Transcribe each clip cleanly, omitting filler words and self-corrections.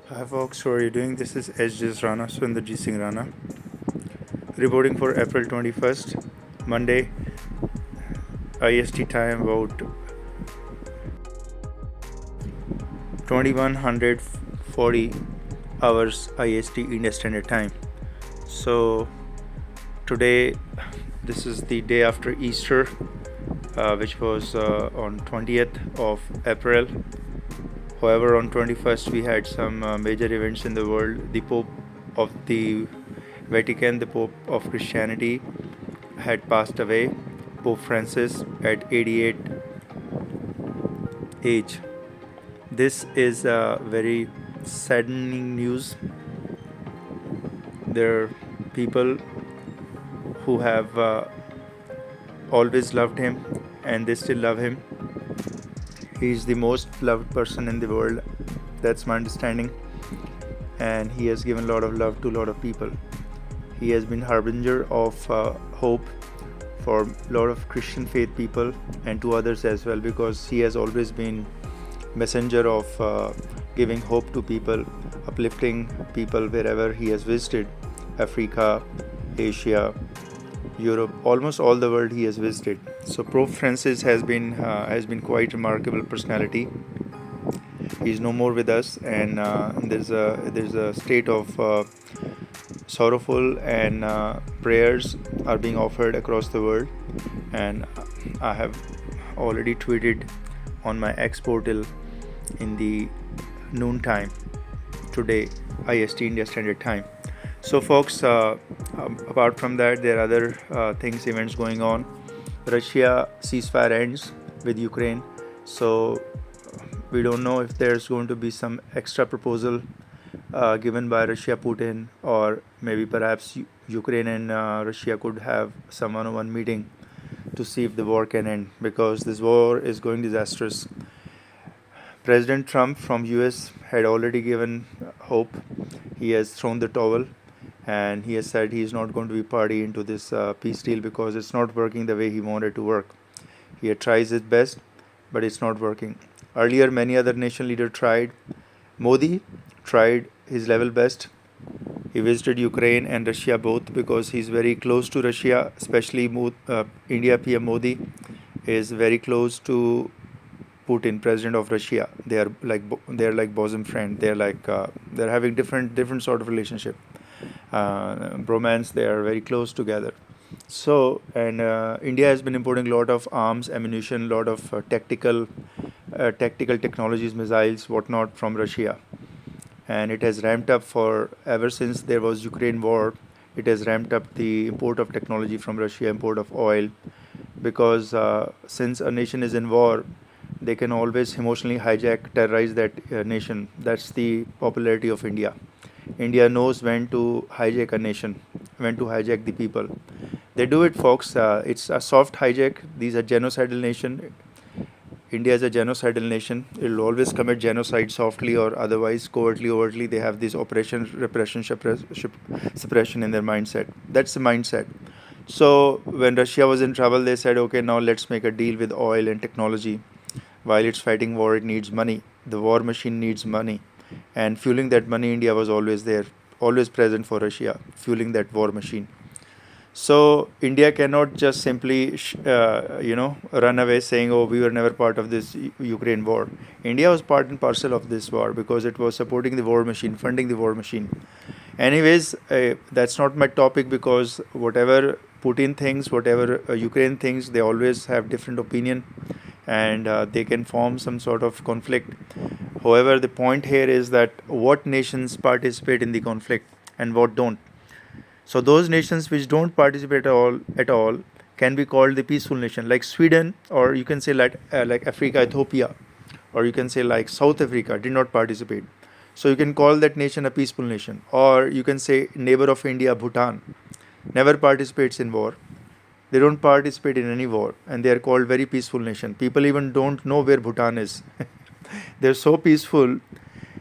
Hi folks, how are you doing? This is sjsrana, Surinderjit Singh Rana, reporting for April 21st, Monday, IST time about 2140 hours IST India Standard Time. So today, this is the day after Easter, which was on 20th of April. However, on 21st we had some major events in the world. The Pope of the Vatican, the Pope of Christianity, had passed away, Pope Francis, at 88 age. This is very saddening news. There are people who have always loved him and they still love him. He is the most loved person in the world. That's my understanding. And he has given a lot of love to a lot of people. He has been harbinger of hope for a lot of Christian faith people and to others as well, because he has always been messenger of giving hope to people, uplifting people wherever he has visited. Africa, Asia, Europe, almost all the world he has visited. So Pope Francis has been quite remarkable personality. He's no more with us, and there's a state of sorrowful and prayers are being offered across the world. And I have already tweeted on my X portal in the noon time today, IST India Standard Time. So folks, apart from that, there are other events going on. Russia ceasefire ends with Ukraine, so we don't know if there's going to be some extra proposal given by Russia, Putin, or maybe perhaps Ukraine and Russia could have some one-on-one meeting to see if the war can end, because this war is going disastrous. President Trump from US had already given hope. He has thrown the towel and he has said he is not going to be party into this peace deal because it's not working the way he wanted to work. He had tried his best, but it's not working. Earlier, many other nation leaders tried. Modi tried his level best. He visited Ukraine and Russia both because he's very close to Russia, especially India PM Modi is very close to Putin, president of Russia. They are like bosom friend. They're having different sort of relationship, bromance. They are very close together. So, and India has been importing a lot of arms, ammunition, a lot of tactical technologies, missiles, whatnot from Russia, and it has ramped up for ever since there was Ukraine war. It has ramped up the import of technology from Russia, import of oil, because since a nation is in war, they can always emotionally hijack, terrorize that nation. That's the popularity of India. India knows when to hijack a nation, when to hijack the people. They do it, folks. It's a soft hijack. These are genocidal nation. India is a genocidal nation. It will always commit genocide softly or otherwise, covertly, overtly. They have this operation, repression, suppression in their mindset. That's the mindset. So when Russia was in trouble, they said, okay, now let's make a deal with oil and technology. While it's fighting war, it needs money. The war machine needs money. And fueling that money, India was always there, always present for Russia, fueling that war machine. So India cannot just simply, run away saying, "Oh, we were never part of this Ukraine war." India was part and parcel of this war because it was supporting the war machine, funding the war machine. Anyways, that's not my topic, because whatever Putin thinks, whatever Ukraine thinks, they always have different opinion, and they can form some sort of conflict. However, the point here is that what nations participate in the conflict and what don't. So those nations which don't participate at all can be called the peaceful nation, like Sweden, or you can say like Africa, Ethiopia, or you can say like South Africa did not participate. So you can call that nation a peaceful nation. Or you can say neighbor of India, Bhutan, never participates in war. They don't participate in any war, and they are called very peaceful nation. People even don't know where Bhutan is. They're so peaceful.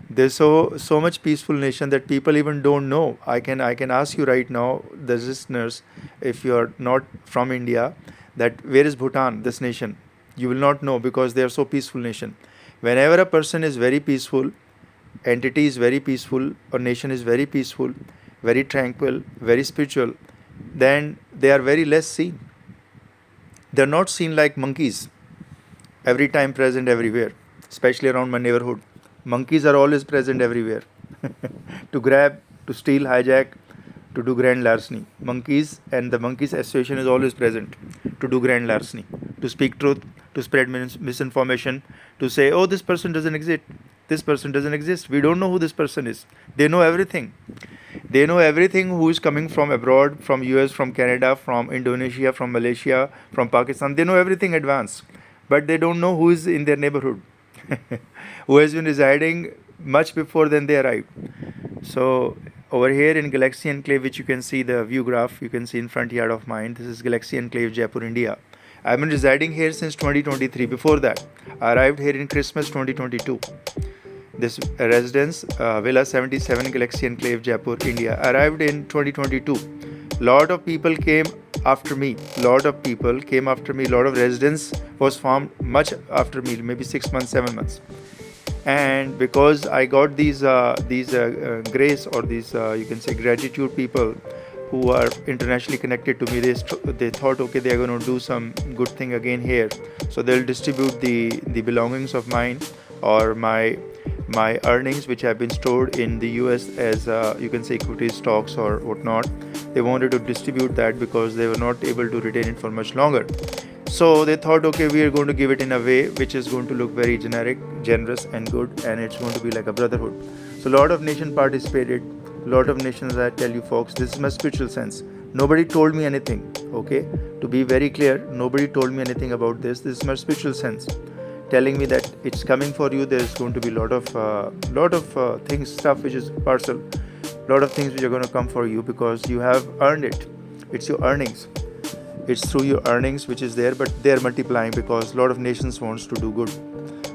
There's so much peaceful nation that people even don't know. I can ask you right now, the listeners, if you are not from India, that where is Bhutan, this nation? You will not know because they are so peaceful nation. Whenever a person is very peaceful, entity is very peaceful or nation is very peaceful, very tranquil, very spiritual, then they are very less seen. They are not seen like monkeys, every time present everywhere, especially around my neighborhood. Monkeys are always present everywhere to grab, to steal, hijack, to do grand larceny. Monkeys and the monkeys association is always present to do grand larceny, to speak truth, to spread misinformation, to say, oh, this person doesn't exist. This person doesn't exist. We don't know who this person is. They know everything. They know everything who is coming from abroad, from US, from Canada, from Indonesia, from Malaysia, from Pakistan. They know everything in advance. But they don't know who is in their neighborhood, who has been residing much before then they arrived. So over here in Galaxy Enclave, which you can see the view graph, you can see in front yard of mine. This is Galaxy Enclave, Jaipur, India. I've been residing here since 2023. Before that, I arrived here in Christmas 2022. This residence, Villa 77, Galaxy Enclave, Jaipur, India, arrived in 2022. Lot of people came after me. Lot of people came after me. Lot of residence was formed much after me, maybe 6 months, 7 months. And because I got these grace or these you can say gratitude people who are internationally connected to me, they thought, okay, they are going to do some good thing again here, so they'll distribute the belongings of mine or my earnings which have been stored in the US as you can say equity stocks or whatnot. They wanted to distribute that because they were not able to retain it for much longer. So they thought, okay, we are going to give it in a way which is going to look very generic, generous and good, and it's going to be like a brotherhood. So a lot of nations participated. A lot of nations, I tell you folks, this is my spiritual sense. Nobody told me anything, okay? To be very clear, nobody told me anything about this. This is my spiritual sense, telling me that it's coming for you. There's going to be a lot of things, stuff which is parcel, lot of things which are going to come for you because you have earned it. It's your earnings. It's through your earnings which is there, but they're multiplying because a lot of nations wants to do good.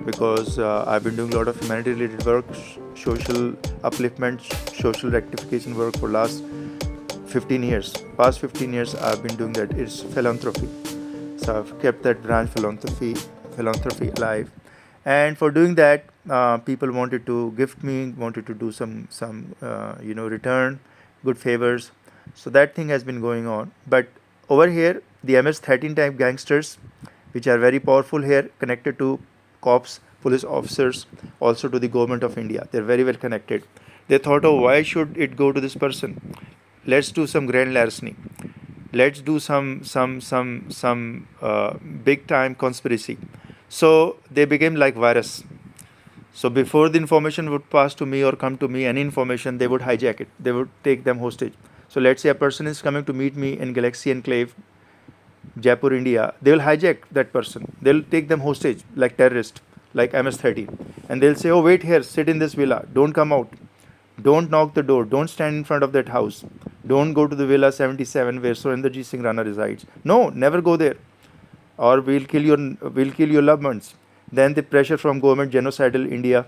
Because I've been doing a lot of humanity related work, social upliftment, social rectification work for last 15 years. Past 15 years I've been doing that. It's philanthropy. So I've kept that branch philanthropy alive. And for doing that, people wanted to gift me, wanted to do some return, good favors. So that thing has been going on. But over here, the MS-13 type gangsters, which are very powerful here, connected to cops, police officers, also to the government of India. They're very well connected. They thought, oh, why should it go to this person? Let's do some grand larceny. Let's do some big time conspiracy. So they became like virus. So before the information would pass to me or come to me, any information, they would hijack it. They would take them hostage. So let's say a person is coming to meet me in Galaxy Enclave, Jaipur, India. They will hijack that person. They'll take them hostage like terrorist, like MS-13. And they'll say, oh, wait here, sit in this villa. Don't come out. Don't knock the door. Don't stand in front of that house. Don't go to the Villa 77 where Surinderjit Singh Rana resides. No, never go there. Or we'll kill your loved ones. Then the pressure from government, genocidal India,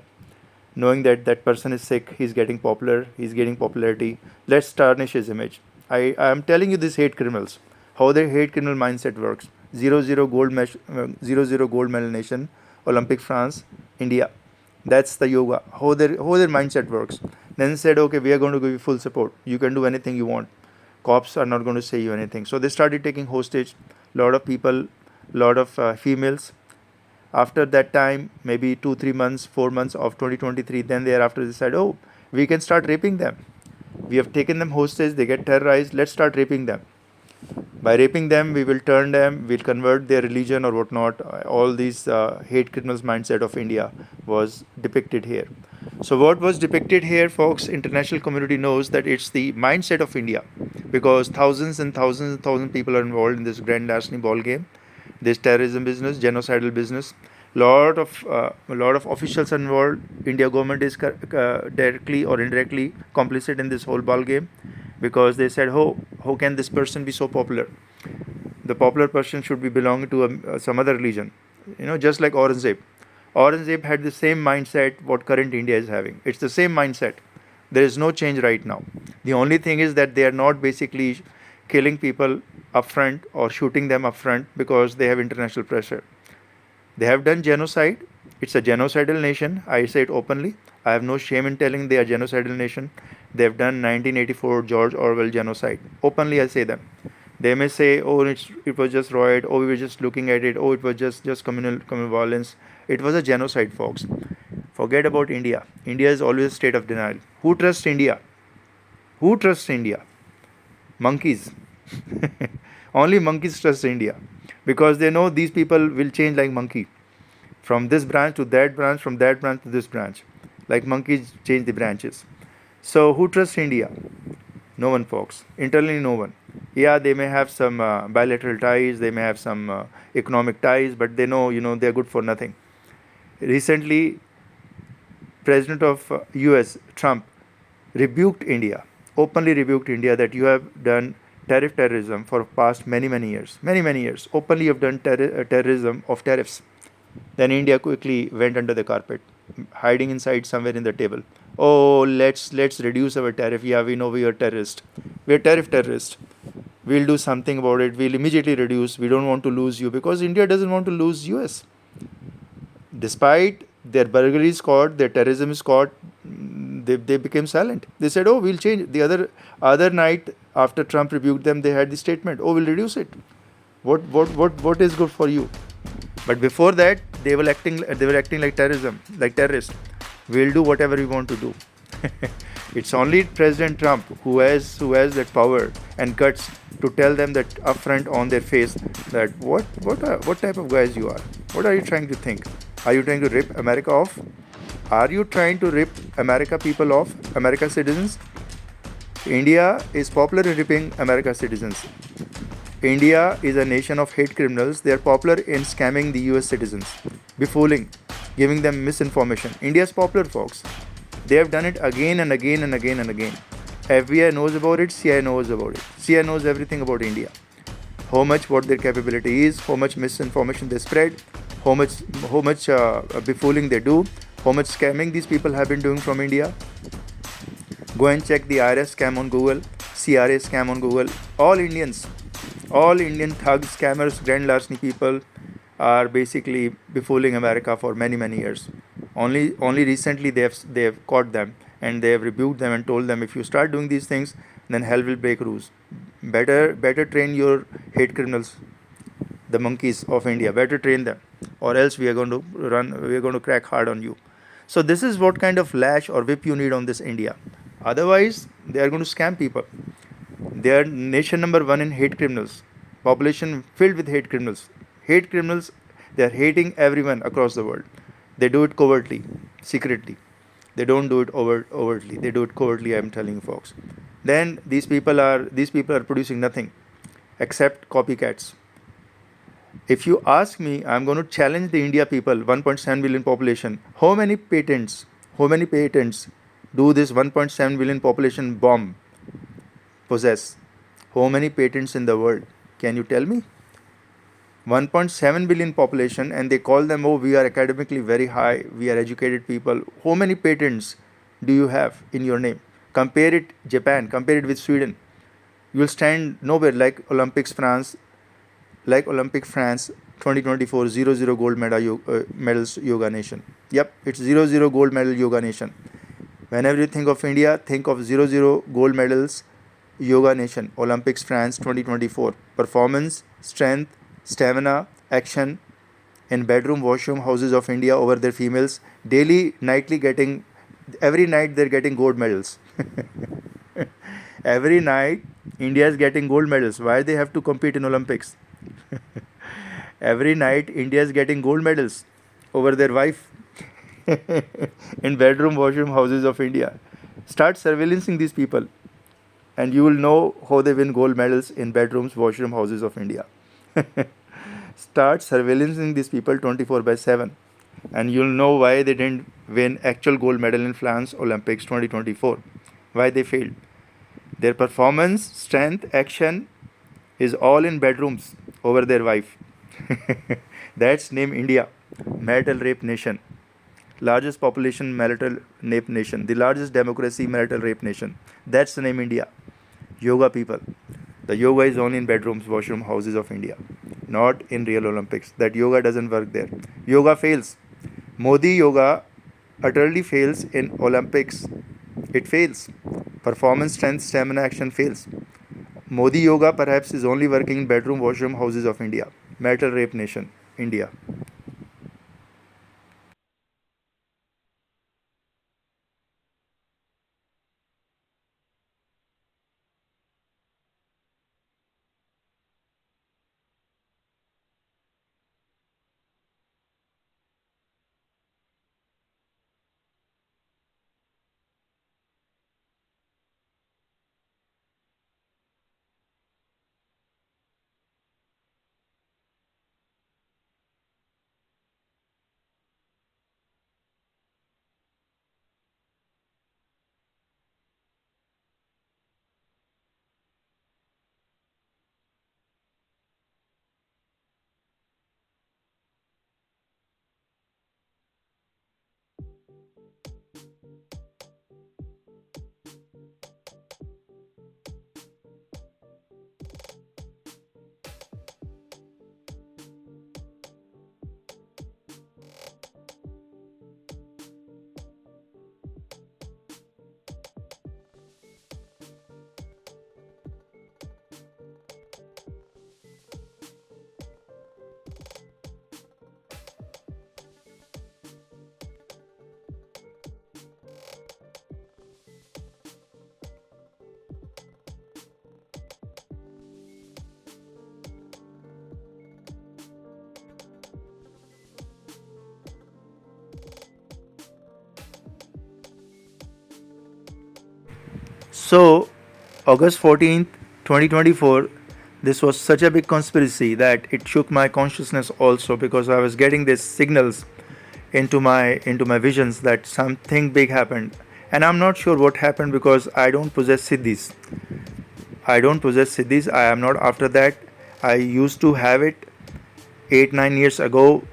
knowing that that person is Sikh, he's getting popular, he's getting popularity. Let's tarnish his image. I am telling you these hate criminals, how their hate criminal mindset works. 0-0 gold medal nation, Olympic France, India. That's the yoga, how their mindset works. Then said, okay, we are going to give you full support. You can do anything you want. Cops are not going to say you anything. So they started taking hostage, lot of people, lot of females. After that time, maybe 2-3 months, 4 months of 2023, then thereafter they said, oh, we can start raping them. We have taken them hostage, they get terrorized, let's start raping them. By raping them, we will turn them, we'll convert their religion or whatnot. All these hate criminals mindset of India was depicted here. So what was depicted here, folks, international community knows that it's the mindset of India, because thousands and thousands and thousands of people are involved in this grand larceny ball game, this terrorism business, genocidal business. Lot of officials are involved. India government is directly or indirectly complicit in this whole ball game, because they said, how can this person be so popular? The popular person should be belonging to some other religion. Just like Aurangzeb. Aurangzeb had the same mindset what current India is having. It's the same mindset. There is no change right now. The only thing is that they are not basically killing people upfront or shooting them upfront because they have international pressure. They have done genocide. It's a genocidal nation. I say it openly. I have no shame in telling they are genocidal nation. They've done 1984 George Orwell genocide. Openly, I say them. They may say, "Oh, it was just riot. Oh, we were just looking at it. Oh, it was just communal violence." It was a genocide, folks. Forget about India. India is always a state of denial. Who trusts India? Who trusts India? Monkeys. Only monkeys trust India because they know these people will change like monkey, from this branch to that branch, from that branch to this branch, like monkeys change the branches. So who trusts India? No one, folks. Internally, no one. Yeah, they may have some bilateral ties, they may have some economic ties, but they know, they're good for nothing. Recently, President of US, Trump, rebuked India, openly rebuked India that you have done terrorism for past many years. Many years. Openly you have done terrorism of tariffs. Then India quickly went under the carpet, hiding inside somewhere in the table. Oh, let's reduce our tariff. Yeah, we know we are terrorist. We are terrorist. We'll do something about it. We'll immediately reduce. We don't want to lose you because India doesn't want to lose US. Despite their burglary is caught, their terrorism is caught, they became silent. They said, "Oh, we'll change." The other night after Trump rebuked them, they had the statement, "Oh, we'll reduce it." What is good for you? But before that, they were acting like terrorists. We'll do whatever we want to do. It's only President Trump who has that power and guts to tell them that upfront on their face that what type of guys you are. What are you trying to think? Are you trying to rip America off? Are you trying to rip America people off? America citizens? India is popular in ripping America citizens. India is a nation of hate criminals. They are popular in scamming the US citizens, befooling, giving them misinformation. India is popular, folks. They have done it again and again and again and again. FBI knows about it, CIA knows about it. CIA knows everything about India. What their capability is, how much misinformation they spread, how much befooling they do, how much scamming these people have been doing from India. Go and check the IRS scam on Google, CRA scam on Google. All Indian thugs, scammers, grand larceny people are basically befooling America for many years. Only recently they have caught them and they have rebuked them and told them, if you start doing these things, then hell will break loose. Better train your hate criminals, the monkeys of India. Better train them, or else we are going to crack hard on you. So this is what kind of lash or whip you need on this India. Otherwise, they are going to scam people. They are nation number 1 in hate criminals. Population filled with hate criminals. They are hating everyone across the world. They do it covertly, secretly. They don't do it overtly. They do it covertly, I am telling you, folks. Then these people are producing nothing except copycats. If you ask me, I'm going to challenge the India people, 1.7 billion population. How many patents do this 1.7 billion population bomb possess? How many patents in the world? Can you tell me? 1.7 billion population, and they call them, oh, we are academically very high, we are educated people. How many patents do you have in your name? Compare it Japan, compare it with Sweden. You will stand nowhere. Like Olympic France 2024 0 gold medals yoga nation. Yep, it's 0 gold medal yoga nation. Whenever you think of India, think of 0 gold medals yoga nation. Olympics France 2024. Performance, strength, stamina, action in bedroom, washroom, houses of India over their females. Every night they're getting gold medals. Every night India is getting gold medals. Why they have to compete in Olympics? Every night India is getting gold medals over their wife in bedroom, washroom, houses of India. Start surveillancing these people and you will know how they win gold medals in bedrooms, washroom, houses of India. Start surveillancing these people 24/7 and you'll know why they didn't win actual gold medal in France Olympics 2024. Why they failed. Their performance, strength, action is all in bedrooms over their wife. That's name India. Marital rape nation. Largest population marital rape nation. The largest democracy marital rape nation. That's the name India. Yoga people. The yoga is only in bedrooms, washroom, houses of India. Not in real Olympics. That yoga doesn't work there. Yoga fails. Modi yoga utterly fails in Olympics. It fails. Performance, strength, stamina, action fails. Modi yoga perhaps is only working in bedroom, washroom, houses of India. Metal rape nation, India. So, August 14th, 2024, this was such a big conspiracy that it shook my consciousness also, because I was getting these signals into my visions that something big happened. And I'm not sure what happened because I don't possess siddhis. I don't possess siddhis. I am not after that. I used to have it 8 9 years ago,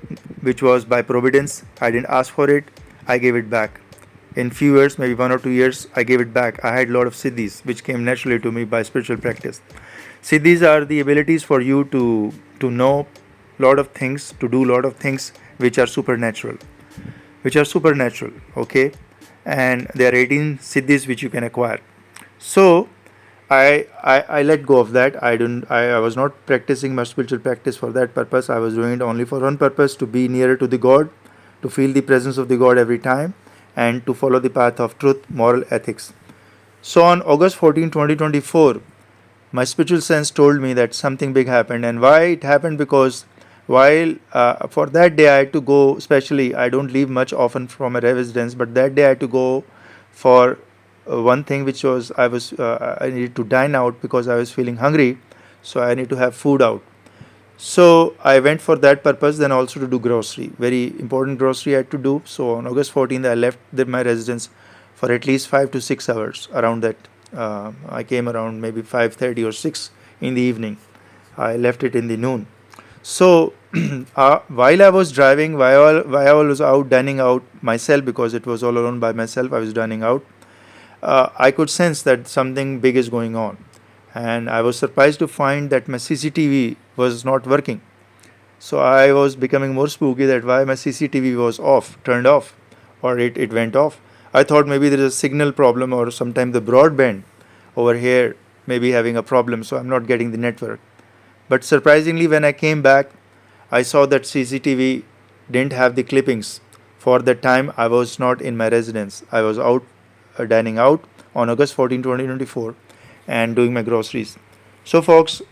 which was by providence. I didn't ask for it. I gave it back. In few years, maybe 1 or 2 years, I gave it back. I had a lot of siddhis, which came naturally to me by spiritual practice. Siddhis are the abilities for you to know lot of things, to do lot of things which are supernatural, okay, and there are 18 siddhis which you can acquire. So I let go of that. I was not practicing my spiritual practice for that purpose. I was doing it only for one purpose: to be nearer to the God, to feel the presence of the God every time, and to follow the path of truth, moral ethics. So on August 14, 2024, my spiritual sense told me that something big happened. And why it happened? Because while for that day I had to go, especially I don't leave much often from my residence, but that day I had to go for one thing, which was I needed to dine out because I was feeling hungry, so I need to have food out. So I went for that purpose, then also to do grocery, very important grocery I had to do. So on August 14th, I left my residence for at least 5 to 6 hours. Around that, I came around maybe 5:30 or 6 in the evening. I left it in the noon. So while I was driving, while I was out dining out myself, because it was all alone by myself, I was dining out. I could sense that something big is going on, and I was surprised to find that my CCTV was not working. So I was becoming more spooky that why my CCTV was turned off, or it went off. I thought maybe there is a signal problem, or sometime the broadband over here may be having a problem, so I'm not getting the network. But surprisingly, when I came back, I saw that CCTV didn't have the clippings. For that time, I was not in my residence. I was out dining out on August 14, 2024, and doing my groceries. So, folks,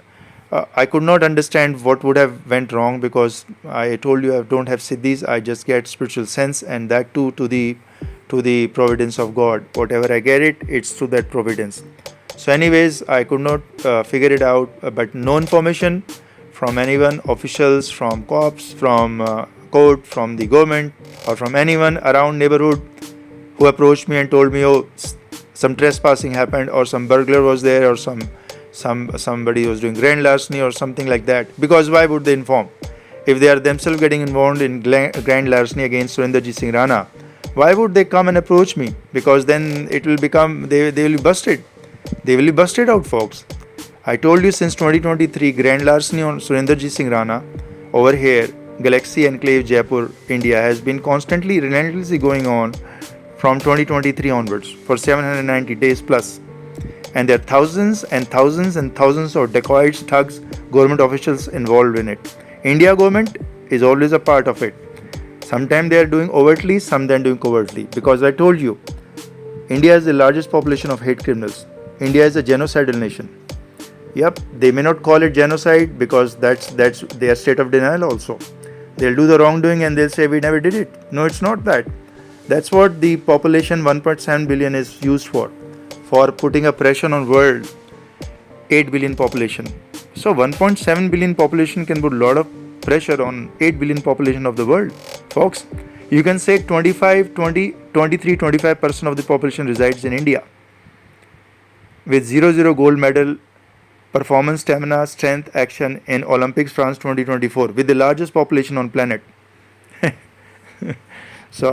I could not understand what would have went wrong, because I told you I don't have siddhis. I just get spiritual sense, and that too to the providence of God. Whatever I get it's through that providence. So, anyways, I could not figure it out. But no information from anyone, officials, from cops, from court, from the government, or from anyone around neighborhood who approached me and told me, oh, some trespassing happened, or some burglar was there, or somebody was doing grand larceny or something like that. Because why would they inform? If they are themselves getting involved in grand larceny against Surinderjit Singh Rana, why would they come and approach me? Because then it will become, they will be busted. They will be busted out, folks. I told you, since 2023, grand larceny on Surinderjit Singh Rana over here, Galaxy Enclave, Jaipur, India, has been constantly, relentlessly going on from 2023 onwards for 790 days plus. And there are thousands and thousands and thousands of dacoits, thugs, government officials involved in it. India government is always a part of it. Sometimes they are doing overtly, sometimes doing covertly. Because I told you, India is the largest population of hate criminals. India is a genocidal nation. Yep, they may not call it genocide because that's their state of denial also. They'll do the wrongdoing and they'll say we never did it. No, it's not that. That's what the population 1.7 billion is used for putting a pressure on world 8 billion population. So 1.7 billion population can put a lot of pressure on 8 billion population of the world. Folks, you can say 25% of the population resides in India. With 0 gold medal, performance, stamina, strength, action in Olympics France 2024 with the largest population on planet. So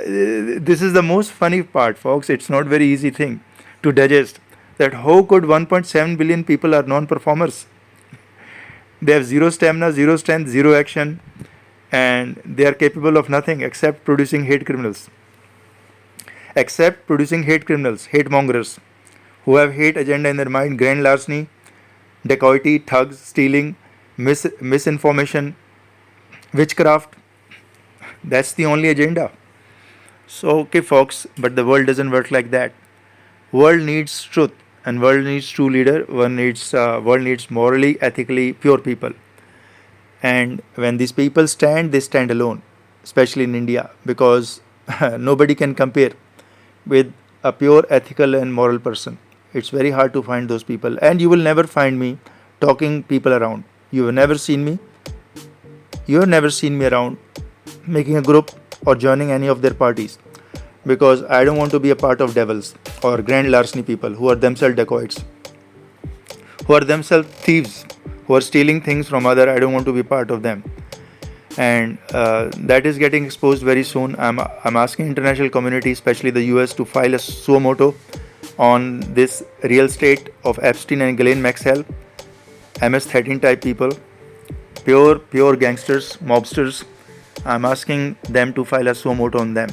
this is the most funny part, folks. It's not very easy thing to digest that how could 1.7 billion people are non-performers. They have zero stamina, zero strength, zero action, and they are capable of nothing except producing hate criminals. Except producing hate criminals, hate mongers, who have hate agenda in their mind, grand larceny, dacoity, thugs, stealing, misinformation, witchcraft. That's the only agenda. So, okay, folks, but the world doesn't work like that. World needs truth, and world needs true leader. World needs morally, ethically pure people. And when these people stand, they stand alone, especially in India, because nobody can compare with a pure ethical and moral person. It's very hard to find those people, and you will never find me talking people around. You have never seen me. You have never seen me around making a group or joining any of their parties, because I don't want to be a part of devils or grand larceny people who are themselves dacoits, who are themselves thieves, who are stealing things from other. I don't want to be part of them, and that is getting exposed very soon. I'm asking international community, especially the US, to file a suo motu on this real estate of Epstein and Ghislaine Maxwell, MS-13 type people, pure gangsters, mobsters. I'm asking them to file a suo motu on them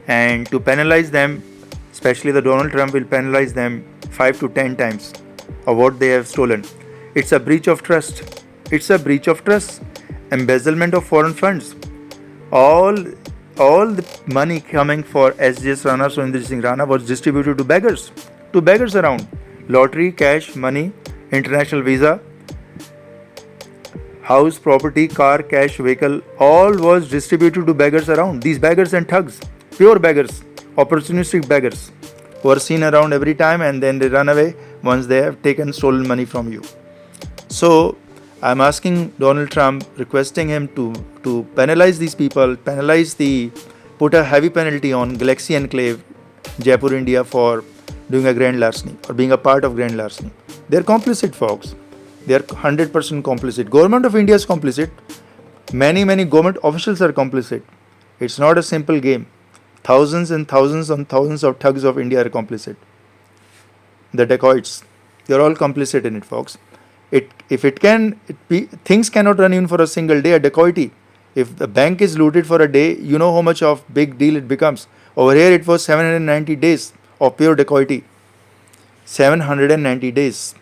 and to penalize them, especially the Donald Trump will penalize them 5 to 10 times of what they have stolen. It's a breach of trust. It's a breach of trust. Embezzlement of foreign funds. All the money coming for sjsrana, Surinderjit Singh Rana, was distributed to beggars around. Lottery, cash, money, international visa, house, property, car, cash, vehicle, all was distributed to beggars around. These beggars and thugs, pure beggars, opportunistic beggars, who are seen around every time and then they run away once they have taken stolen money from you. So I'm asking Donald Trump, requesting him to penalize these people, put a heavy penalty on Galaxy Enclave, Jaipur, India, for doing a grand larceny or being a part of grand larceny. They're complicit, folks. They're 100% complicit. Government of India is complicit. Many government officials are complicit. It's not a simple game. Thousands and thousands and thousands of thugs of India are complicit. The dacoits, they're all complicit in it, folks. Things cannot run even for a single day. A dacoity, if the bank is looted for a day, you know how much of big deal it becomes. Over here it was 790 days of pure dacoity. 790 days.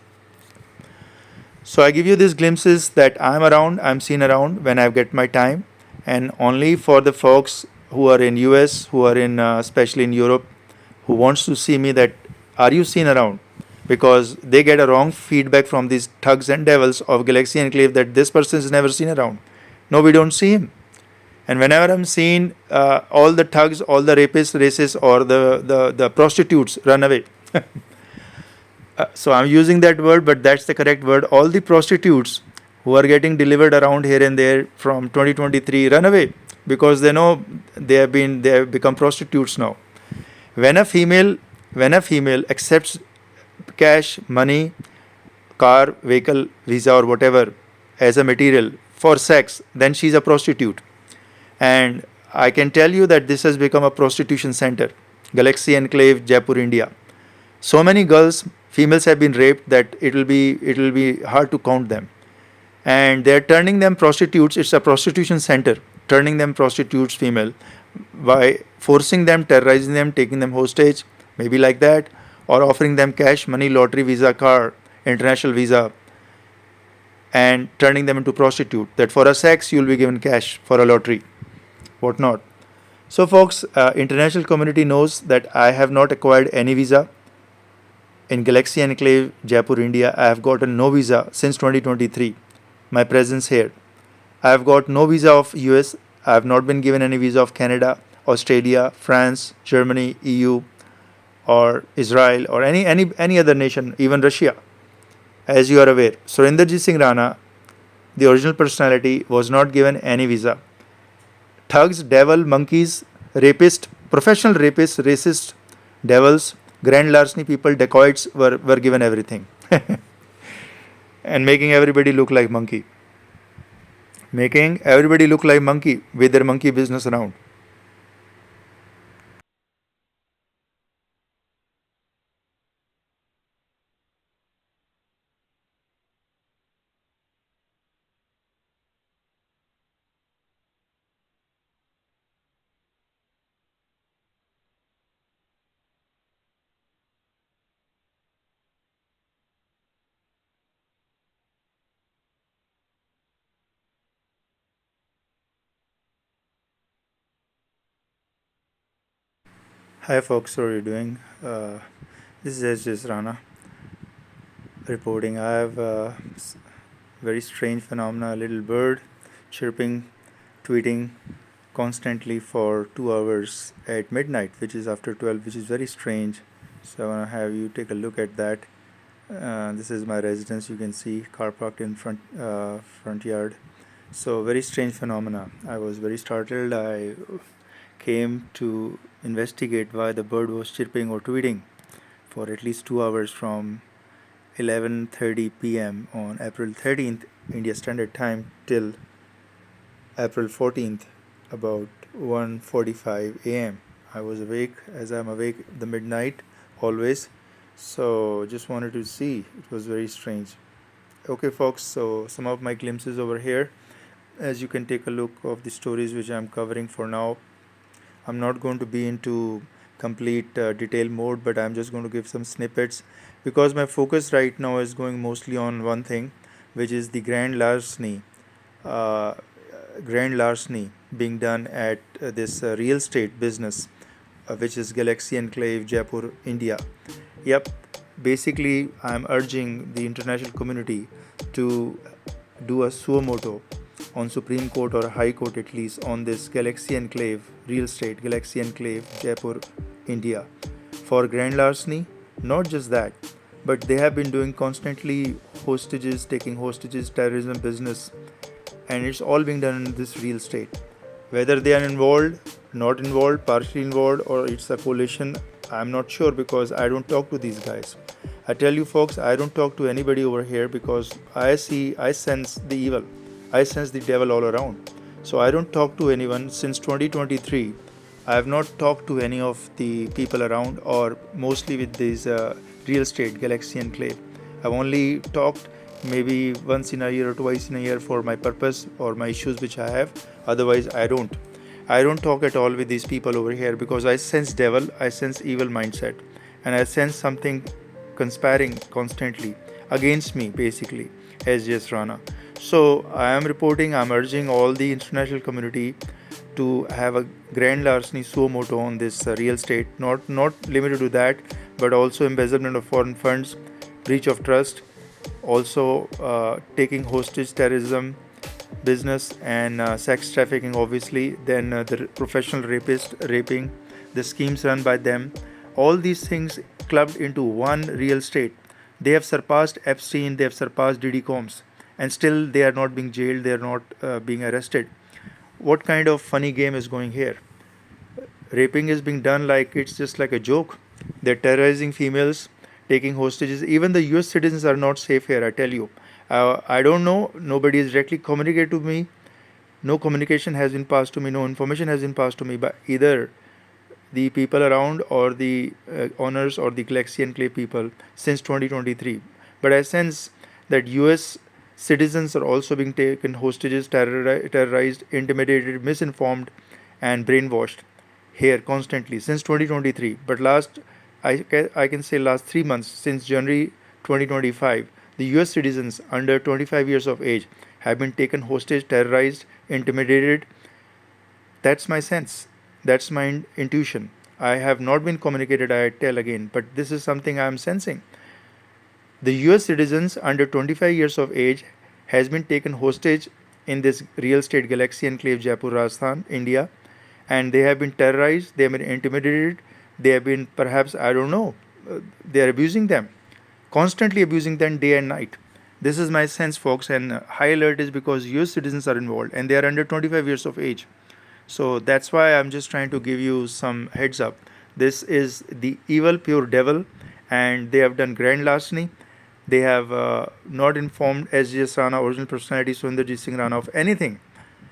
So I give you these glimpses that I'm seen around when I get my time, and only for the folks who are in US, who are in especially in Europe, who wants to see me, that are you seen around? Because they get a wrong feedback from these thugs and devils of Galaxy Enclave that this person is never seen around. No, we don't see him. And whenever I'm seen, all the thugs, all the rapists, racists, or the prostitutes run away. So I'm using that word, but that's the correct word. All the prostitutes who are getting delivered around here and there from 2023 run away because they know they have become prostitutes now. When a female accepts cash, money, car, vehicle, visa, or whatever as a material for sex, then she's a prostitute. And I can tell you that this has become a prostitution center. Galaxy Enclave, Jaipur, India. So many girls, females have been raped that it will be hard to count them. and they're turning them prostitutes. It's a prostitution center, turning them prostitutes female by forcing them, terrorizing them, taking them hostage, maybe like that, or offering them cash, money, lottery, visa, car, international visa, and turning them into prostitute. That for a sex you'll be given cash, for a lottery, whatnot. So, folks, international community knows that I have not acquired any visa in Galaxy Enclave, Jaipur, India. I have gotten no visa since 2023. My presence here. I have got no visa of US. I have not been given any visa of Canada, Australia, France, Germany, EU, or Israel, or any other nation, even Russia. As you are aware, Surinderjit Singh Rana, the original personality, was not given any visa. Thugs, devil, monkeys, rapists, professional rapists, racists, devils, grand larceny people, dacoits were given everything. And making everybody look like monkey. Making everybody look like monkey with their monkey business around. Hi folks, how are you doing? This is sjsrana reporting. I have a very strange phenomena, a little bird chirping, tweeting constantly for 2 hours at midnight, which is after 12, which is very strange. So I want to have you take a look at that. This is my residence. You can see car parked in front yard. So very strange phenomena. I was very startled. I came to investigate why the bird was chirping or tweeting for at least 2 hours from 11:30 p.m. on April 13th India Standard Time till April 14th about 1:45 a.m. I was awake, as I'm awake the midnight always. So just wanted to see. It was very strange. Okay folks, so some of my glimpses over here. As you can take a look of the stories which I'm covering for now. I'm not going to be into complete detail mode, but I'm just going to give some snippets because my focus right now is going mostly on one thing, which is the uh, grand larceny being done at this real estate business, which is Galaxy Enclave, Jaipur, India. Yep, basically, I'm urging the international community to do a suo moto on Supreme Court or High Court at least on this Galaxy Enclave, real estate, Galaxy Enclave, Jaipur, India, for grand larceny. Not just that, but they have been doing constantly hostages, taking hostages, terrorism business, and it's all being done in this real estate. Whether they are involved, not involved, partially involved, or it's a coalition, I'm not sure because I don't talk to these guys. I tell you folks, I don't talk to anybody over here because I sense the evil. I sense the devil all around. So I don't talk to anyone since 2023. I have not talked to any of the people around or mostly with this real estate Galaxy Enclave. I've only talked maybe once in a year or twice in a year for my purpose or my issues which I have. Otherwise, I don't. I don't talk at all with these people over here because I sense devil, I sense evil mindset, and I sense something conspiring constantly against me, basically, as sjsrana. So I am reporting, I'm urging all the international community to have a grand larceny suo moto on this real estate, not limited to that, but also embezzlement of foreign funds, breach of trust, also taking hostage terrorism business, and sex trafficking obviously, then the professional rapist raping, the schemes run by them, all these things clubbed into one real estate. They have surpassed Epstein, they have surpassed Diddy Combs, and still they are not being jailed, they are not being arrested. What kind of funny game is going here? Raping is being done like it's just like a joke. They're terrorizing females, taking hostages. Even the US citizens are not safe here, I tell you. I don't know. Nobody has directly communicated to me. No communication has been passed to me. No information has been passed to me by either the people around or the owners or the Galaxy Enclave people since 2023. But I sense that US Citizens are also being taken hostages, terrorized, intimidated, misinformed, and brainwashed here constantly since 2023. But I can say last 3 months, since January 2025, the US citizens under 25 years of age have been taken hostage, terrorized, intimidated. That's my sense. That's my intuition. I have not been communicated, I tell again, but this is something I am sensing. The US citizens under 25 years of age has been taken hostage in this real estate galaxy enclave Jaipur, Rajasthan, India, and they have been terrorized, they have been intimidated, they have been perhaps, I don't know, they are abusing them, constantly abusing them day and night. This is my sense, folks, and high alert is because US citizens are involved and they are under 25 years of age. So that's why I'm just trying to give you some heads up. This is the evil, pure devil, and they have done grand larceny. They have not informed sjsrana, original personality Surinderjit Singh Rana, of anything.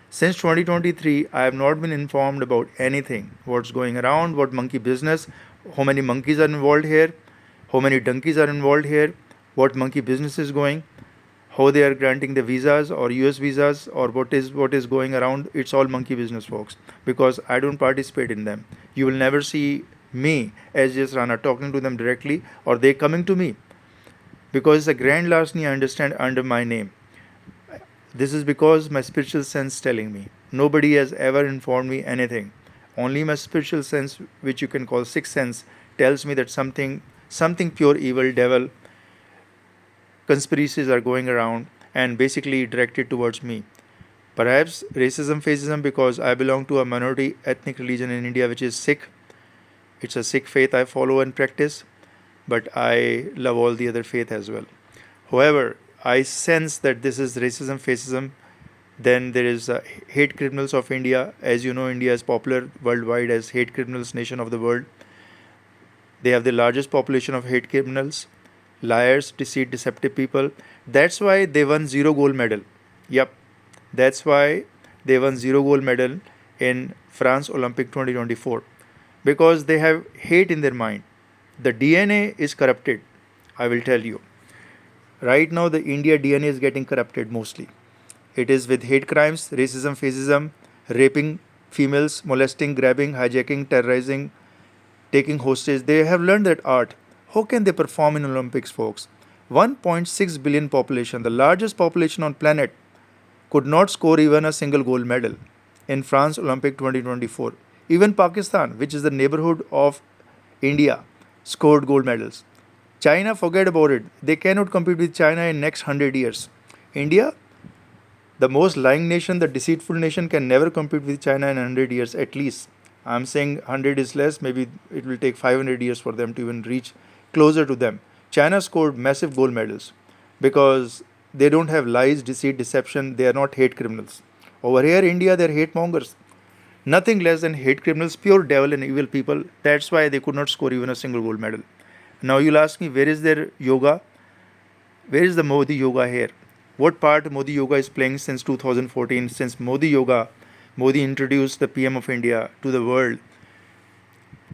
Since 2023, I have not been informed about anything. What's going around, what monkey business, how many monkeys are involved here, how many donkeys are involved here, what monkey business is going, how they are granting the visas or US visas, or what is going around. It's all monkey business, folks, because I don't participate in them. You will never see me as Rana talking to them directly, or they coming to me, because it's a grand larceny, I understand, under my name. This is because my spiritual sense telling me. Nobody has ever informed me anything. Only my spiritual sense, which you can call sixth sense, tells me that something pure evil, devil, conspiracies are going around and basically directed towards me. Perhaps racism, fascism, because I belong to a minority ethnic religion in India, which is Sikh. It's a Sikh faith I follow and practice, but I love all the other faith as well. However, I sense that this is racism, fascism. Then there is hate criminals of India. As you know, India is popular worldwide as hate criminals nation of the world. They have the largest population of hate criminals, liars, deceit, deceptive people. That's why they won zero gold medal. Yep, that's why they won zero gold medal in France Olympic 2024, because they have hate in their mind. The DNA is corrupted. I will tell you. Right now, the India DNA is getting corrupted mostly. It is with hate crimes, racism, fascism, raping females, molesting, grabbing, hijacking, terrorizing, taking hostage. They have learned that art. How can they perform in Olympics, folks? 1.6 billion population, the largest population on planet, could not score even a single gold medal in France Olympic 2024. Even Pakistan, which is the neighborhood of India, scored gold medals. China, forget about it. They cannot compete with China in next 100 years. India, the most lying nation, the deceitful nation, can never compete with China in 100 years at least. I'm saying 100 is less, maybe it will take 500 years for them to even reach closer to them. China scored massive gold medals because they don't have lies, deceit, deception. They are not hate criminals. Over here, India, they're hate mongers. Nothing less than hate criminals, pure devil and evil people. That's why they could not score even a single gold medal. Now you'll ask me, where is their yoga? Where is the Modi yoga here? What part Modi yoga is playing since 2014? Since Modi introduced the PM of India to the world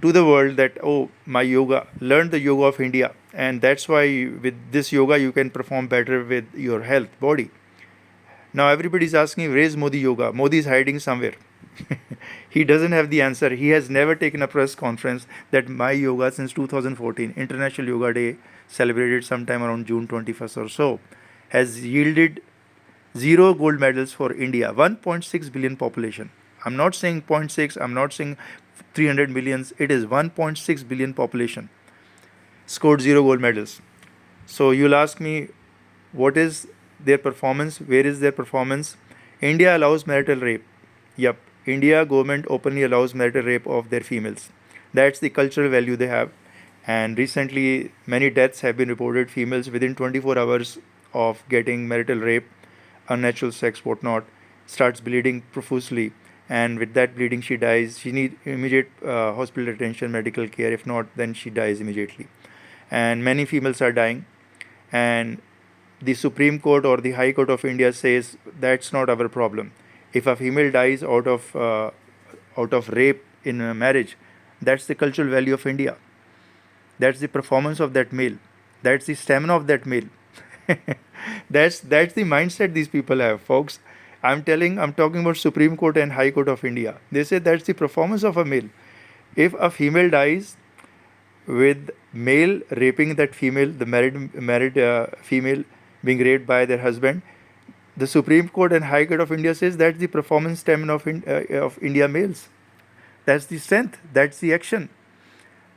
that, oh, my yoga, learn the yoga of India. And that's why with this yoga you can perform better with your health, body. Now everybody's asking, where is Modi yoga? Modi is hiding somewhere. He doesn't have the answer. He has never taken a press conference that my yoga since 2014, International Yoga Day, celebrated sometime around June 21st or so, has yielded zero gold medals for India. 1.6 billion population. I'm not saying zero point 0.6, I'm not saying 300 millions. It is 1.6 billion population. Scored zero gold medals. So you'll ask me, what is their performance? Where is their performance? India allows marital rape. Yep, India government openly allows marital rape of their females. That's the cultural value they have. And recently, many deaths have been reported. Females within 24 hours of getting marital rape, unnatural sex, whatnot, starts bleeding profusely, and with that bleeding, she dies. She needs immediate hospital attention, medical care. If not, then she dies immediately. And many females are dying. And the Supreme Court or the High Court of India says that's not our problem. If a female dies out of rape in a marriage, that's the cultural value of India. That's the performance of that male. That's the stamina of that male. That's the mindset these people have, folks. I'm talking about Supreme Court and High Court of India. They say that's the performance of a male. If a female dies with male raping that female, the married female being raped by their husband, the Supreme Court and High Court of India says that's the performance stamina of India males. That's the strength. That's the action.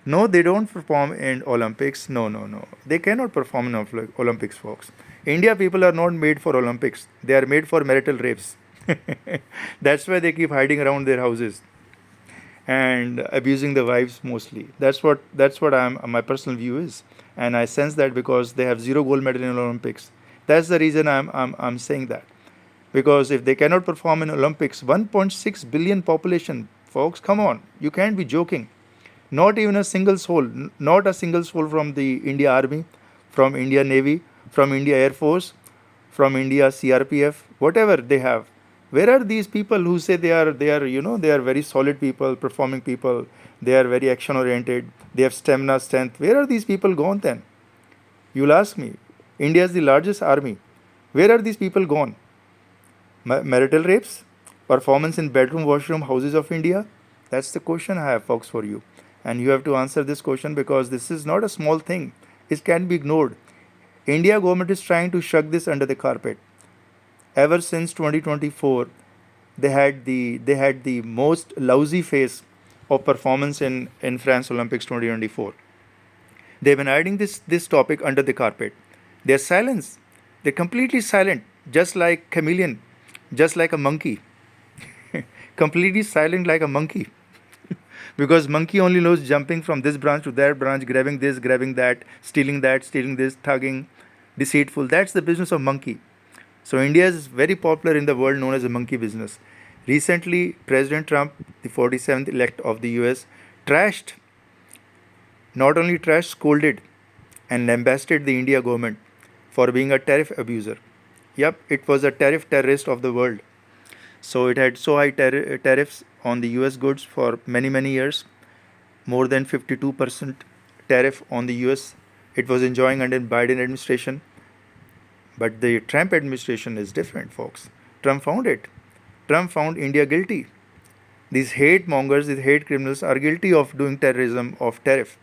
No, they don't perform in Olympics. No, no, no. They cannot perform in Olympics, folks. India people are not made for Olympics. They are made for marital rapes. That's why they keep hiding around their houses and abusing the wives mostly. That's what my personal view is, and I sense that because they have zero gold medal in Olympics. That's the reason I'm saying that, because if they cannot perform in Olympics, 1.6 billion population, folks, come on, you can't be joking. Not even a single soul, not a single soul from the India Army, from India Navy, from India Air Force, from India CRPF, whatever they have. Where are these people who say they are very solid people, performing people, they are very action oriented, they have stamina, strength? Where are these people gone then? You'll ask me. India is the largest army. Where are these people gone? Marital rapes? Performance in bedroom, washroom, houses of India? That's the question I have, folks, for you. And you have to answer this question because this is not a small thing. It can be ignored. India government is trying to shove this under the carpet. Ever since 2024, they had the most lousy phase of performance in France Olympics 2024. They've been hiding this topic under the carpet. They're silent. They're completely silent, just like chameleon, just like a monkey, completely silent like a monkey. Because monkey only knows jumping from this branch to that branch, grabbing this, grabbing that, stealing this, thugging, deceitful. That's the business of monkey. So India is very popular in the world, known as a monkey business. Recently, President Trump, the 47th elect of the US, trashed, not only trashed, scolded, and lambasted the India government for being a tariff abuser. Yep, it was a tariff terrorist of the world. So it had so high tariffs on the US goods for many, many years, more than 52% tariff on the US. It was enjoying under Biden administration. But the Trump administration is different, folks. Trump found it. Trump found India guilty. These hate mongers, these hate criminals are guilty of doing terrorism of tariff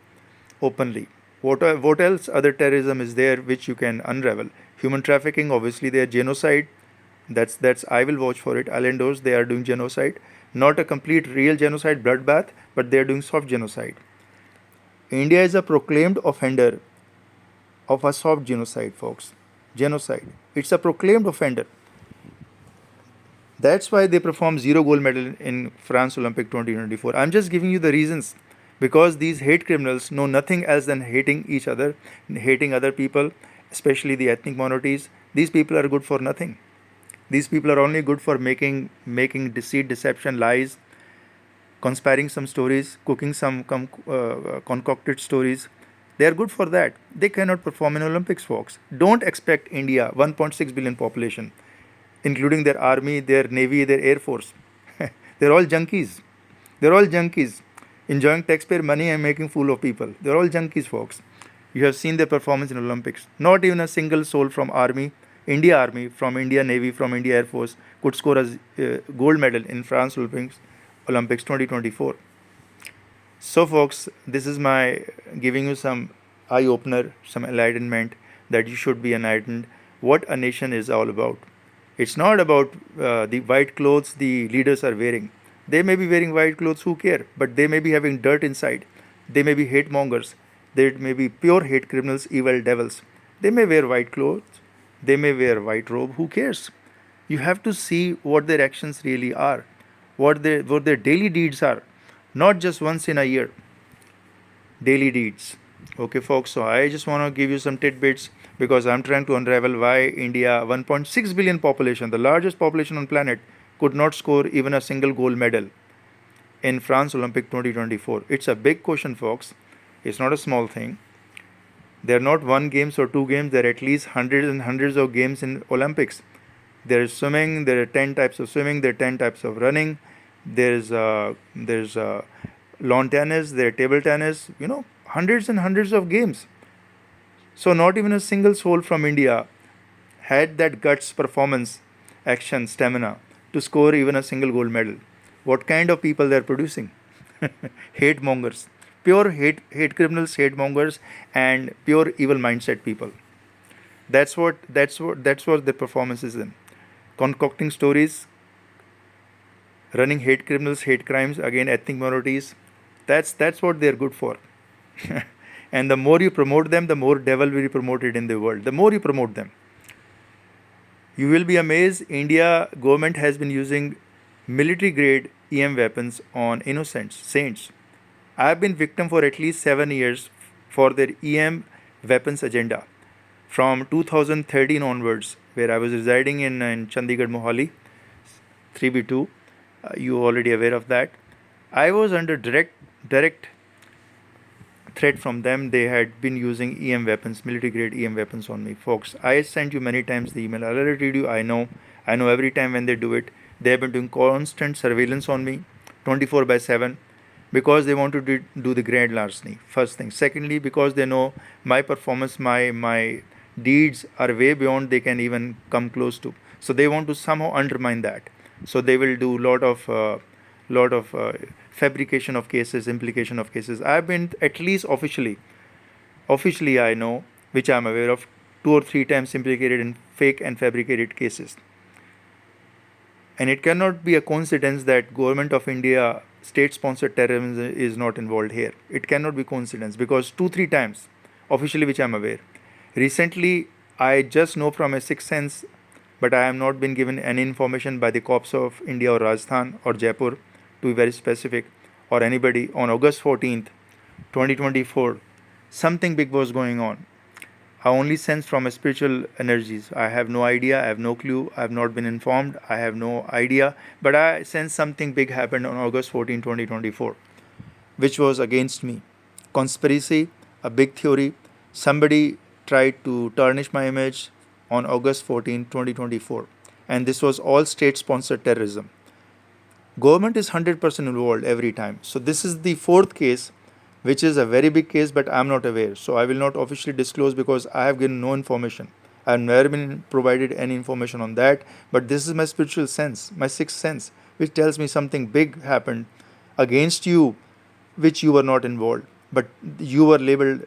openly. What else other terrorism is there which you can unravel? Human trafficking, obviously there. Genocide, that's I will watch for it. I'll endorse they are doing genocide. Not a complete real genocide, bloodbath, but they are doing soft genocide. India is a proclaimed offender of a soft genocide, folks. Genocide. It's a proclaimed offender. That's why they perform zero gold medal in France Olympic 2024. I'm just giving you the reasons. Because these hate criminals know nothing else than hating each other, hating other people, especially the ethnic minorities. These people are good for nothing. These people are only good for making deceit, deception, lies, conspiring some stories, cooking some concocted stories. They are good for that. They cannot perform in Olympics, folks. Don't expect India, 1.6 billion population, including their army, their navy, their air force. They're all junkies. They're all junkies, enjoying taxpayer money and making fool of people. They're all junkies, folks. You have seen their performance in Olympics. Not even a single soul from India Army, from India Navy, from India Air Force could score a gold medal in France Olympics 2024. So, folks, this is my giving you some eye opener, some enlightenment that you should be enlightened what a nation is all about. It's not about the white clothes the leaders are wearing. They may be wearing white clothes, who care? But they may be having dirt inside. They may be hate mongers. They may be pure hate criminals, evil devils. They may wear white clothes. They may wear white robe. Who cares? You have to see what their actions really are, what their daily deeds are, not just once in a year. Daily deeds. Okay, folks. So I just want to give you some tidbits because I'm trying to unravel why India, 1.6 billion population, the largest population on planet, could not score even a single gold medal in France Olympic 2024. It's a big question, folks. It's not a small thing. There are not one games or two games. There are at least hundreds and hundreds of games in Olympics. There is swimming. There are 10 types of swimming. There are 10 types of running. There's lawn tennis. There are table tennis. Hundreds and hundreds of games. So not even a single soul from India had that guts, performance, action, stamina to score even a single gold medal. What kind of people they are producing? Hate mongers, pure hate criminals, hate mongers, and pure evil mindset people. That's what the performance is in. Concocting stories, running hate criminals, hate crimes against ethnic minorities. That's what they're good for. And the more you promote them, the more devil will be promoted in the world. The more you promote them, you will be amazed. India government has been using military grade EM weapons on innocents, saints. I've been victim for at least 7 years for their EM weapons agenda from 2013 onwards, where I was residing in Chandigarh, Mohali, 3B2. You already aware of that. I was under direct threat from them. They had been using EM weapons, military grade EM weapons on me. Folks, I sent you many times the email. I alerted you. I know every time when they do it, they have been doing constant surveillance on me 24/7 because they want to do the grand larceny. First thing. Secondly, because they know my performance, my deeds are way beyond they can even come close to. So they want to somehow undermine that. So they will do lot of fabrication of cases, implication of cases. I've been at least officially I know, which I'm aware of, 2 or 3 times implicated in fake and fabricated cases. And it cannot be a coincidence that government of India state-sponsored terrorism is not involved here. It cannot be coincidence because 2 3 times officially, which I'm aware. Recently, I just know from a sixth sense, but I have not been given any information by the cops of India or Rajasthan or Jaipur, to be very specific, or anybody. On August 14th, 2024, something big was going on. I only sense from a spiritual energies. I have no idea. I have no clue. I have not been informed. I have no idea. But I sense something big happened on August 14, 2024, which was against me. Conspiracy, a big theory. Somebody tried to tarnish my image on August 14, 2024. And this was all state-sponsored terrorism. Government is 100% involved every time. So this is the fourth case, which is a very big case, but I'm not aware. So I will not officially disclose because I have given no information. I have never been provided any information on that. But this is my spiritual sense, my sixth sense, which tells me something big happened against you, which you were not involved, but you were labeled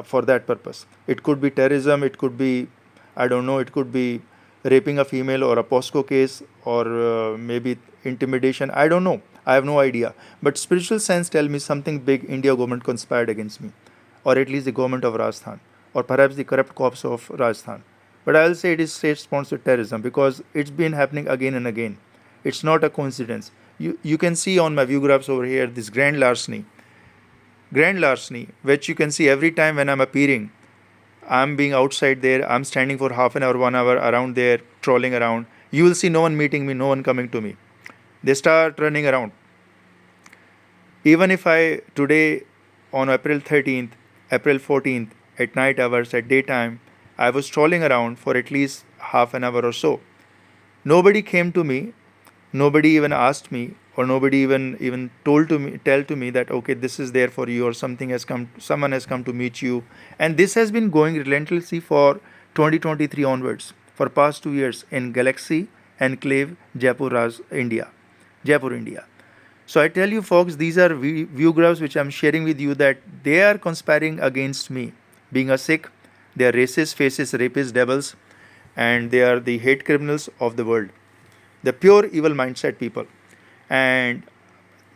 for that purpose. It could be terrorism, it could be, I don't know, it could be raping a female or a POSCO case or maybe intimidation. I don't know. I have no idea. But spiritual sense tell me something big India government conspired against me, or at least the government of Rajasthan, or perhaps the corrupt cops of Rajasthan. But I'll say it is state-sponsored terrorism because it's been happening again and again. It's not a coincidence. You can see on my view graphs over here this grand larceny, which you can see every time when I'm appearing. I'm being outside there. I'm standing for half an hour, 1 hour around there, trolling around. You will see no one meeting me, no one coming to me. They start running around. Even if I today on April 13th, April 14th, at night hours, at daytime, I was strolling around for at least half an hour or so. Nobody came to me, nobody even asked me, or nobody even tell to me that okay, this is there for you, or someone has come to meet you. And this has been going relentlessly for 2023 onwards, for past 2 years in Galaxy, Enclave, Jaipur, India. So I tell you folks, these are view graphs which I'm sharing with you, that they are conspiring against me. Being a Sikh, they are racist, fascist, rapists, devils, and they are the hate criminals of the world. The pure evil mindset people. And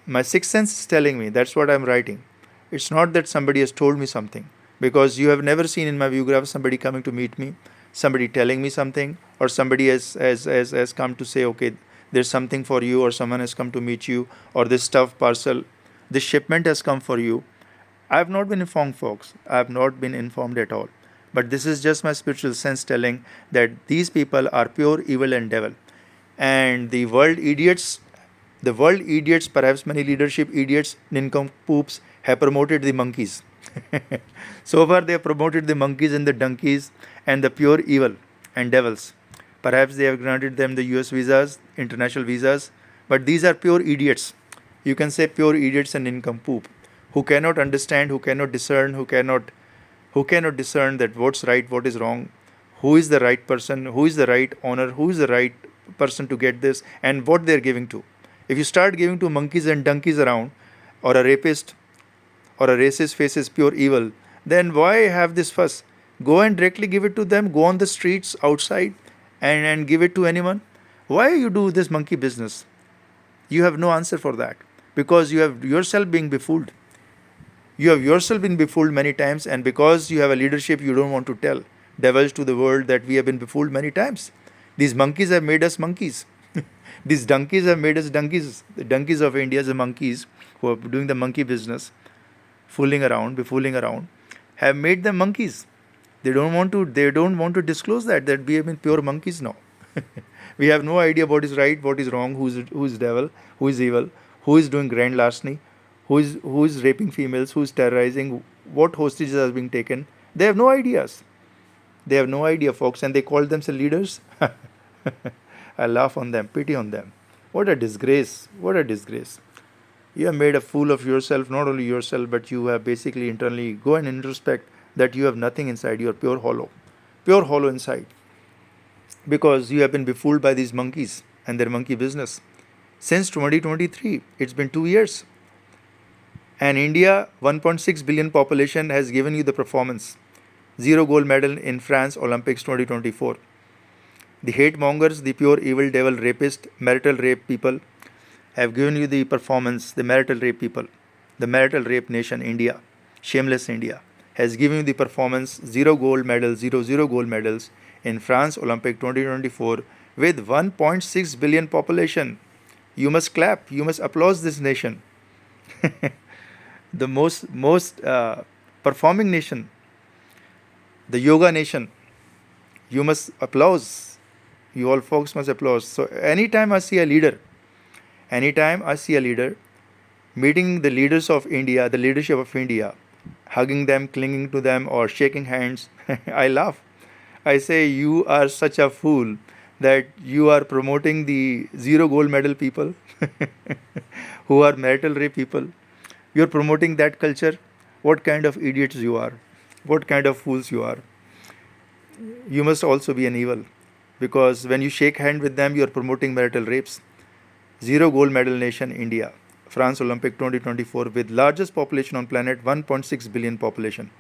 my sixth sense is telling me, that's what I'm writing. It's not that somebody has told me something, because you have never seen in my view graph somebody coming to meet me, somebody telling me something, or somebody has come to say, okay, there's something for you, or someone has come to meet you, or this stuff parcel, this shipment has come for you. I have not been informed, folks. I have not been informed at all. But this is just my spiritual sense telling that these people are pure evil and devil. And the world idiots, perhaps many leadership idiots, nincompoops, have promoted the monkeys. So far, they have promoted the monkeys and the donkeys and the pure evil and devils. Perhaps they have granted them the US visas, international visas, but these are pure idiots. You can say pure idiots and nincompoop, who cannot understand, who cannot discern, who cannot discern that what's right, what is wrong, who is the right person, who is the right owner, who is the right person to get this, and what they're giving to. If you start giving to monkeys and donkeys around, or a rapist or a racist faces pure evil, then why have this fuss? Go and directly give it to them. Go on the streets outside and give it to anyone. Why you do this monkey business? You have no answer for that, because you have yourself being befooled. You have yourself been befooled many times, and because you have a leadership, you don't want to divulge to the world that we have been befooled many times. These monkeys have made us monkeys. These donkeys have made us donkeys. The donkeys of India, the monkeys who are doing the monkey business, befooling around, have made them monkeys. They don't want to disclose that we have been pure monkeys now. We have no idea what is right, what is wrong, who is devil, who is evil, who is doing grand larceny, who is raping females, who is terrorizing, what hostages are being taken. They have no ideas. They have no idea, folks, and they call themselves leaders. I laugh on them, pity on them. What a disgrace! What a disgrace! You have made a fool of yourself, not only yourself, but you have basically internally go and introspect that you have nothing inside. You are pure hollow inside, because you have been befooled by these monkeys and their monkey business. Since 2023, it's been 2 years. And India, 1.6 billion population, has given you the performance. 0 gold medal in France Olympics 2024. The hate mongers, the pure evil devil rapist, marital rape people have given you the performance. The marital rape people, the marital rape nation India, shameless India, has given you the performance. 0 gold medals, 0 gold medals in France Olympic 2024 with 1.6 billion population. You must clap. You must applaud this nation. The most performing nation, the yoga nation. You must applaud. You all folks must applaud. So anytime I see a leader meeting the leaders of India, the leadership of India, hugging them, clinging to them, or shaking hands, I laugh. I say, you are such a fool that you are promoting the 0 gold medal people who are marital rape people. You are promoting that culture. What kind of idiots you are. What kind of fools you are. You must also be an evil, because when you shake hand with them, you are promoting marital rapes. 0 gold medal nation India, France Olympic 2024 with largest population on planet, 1.6 billion population.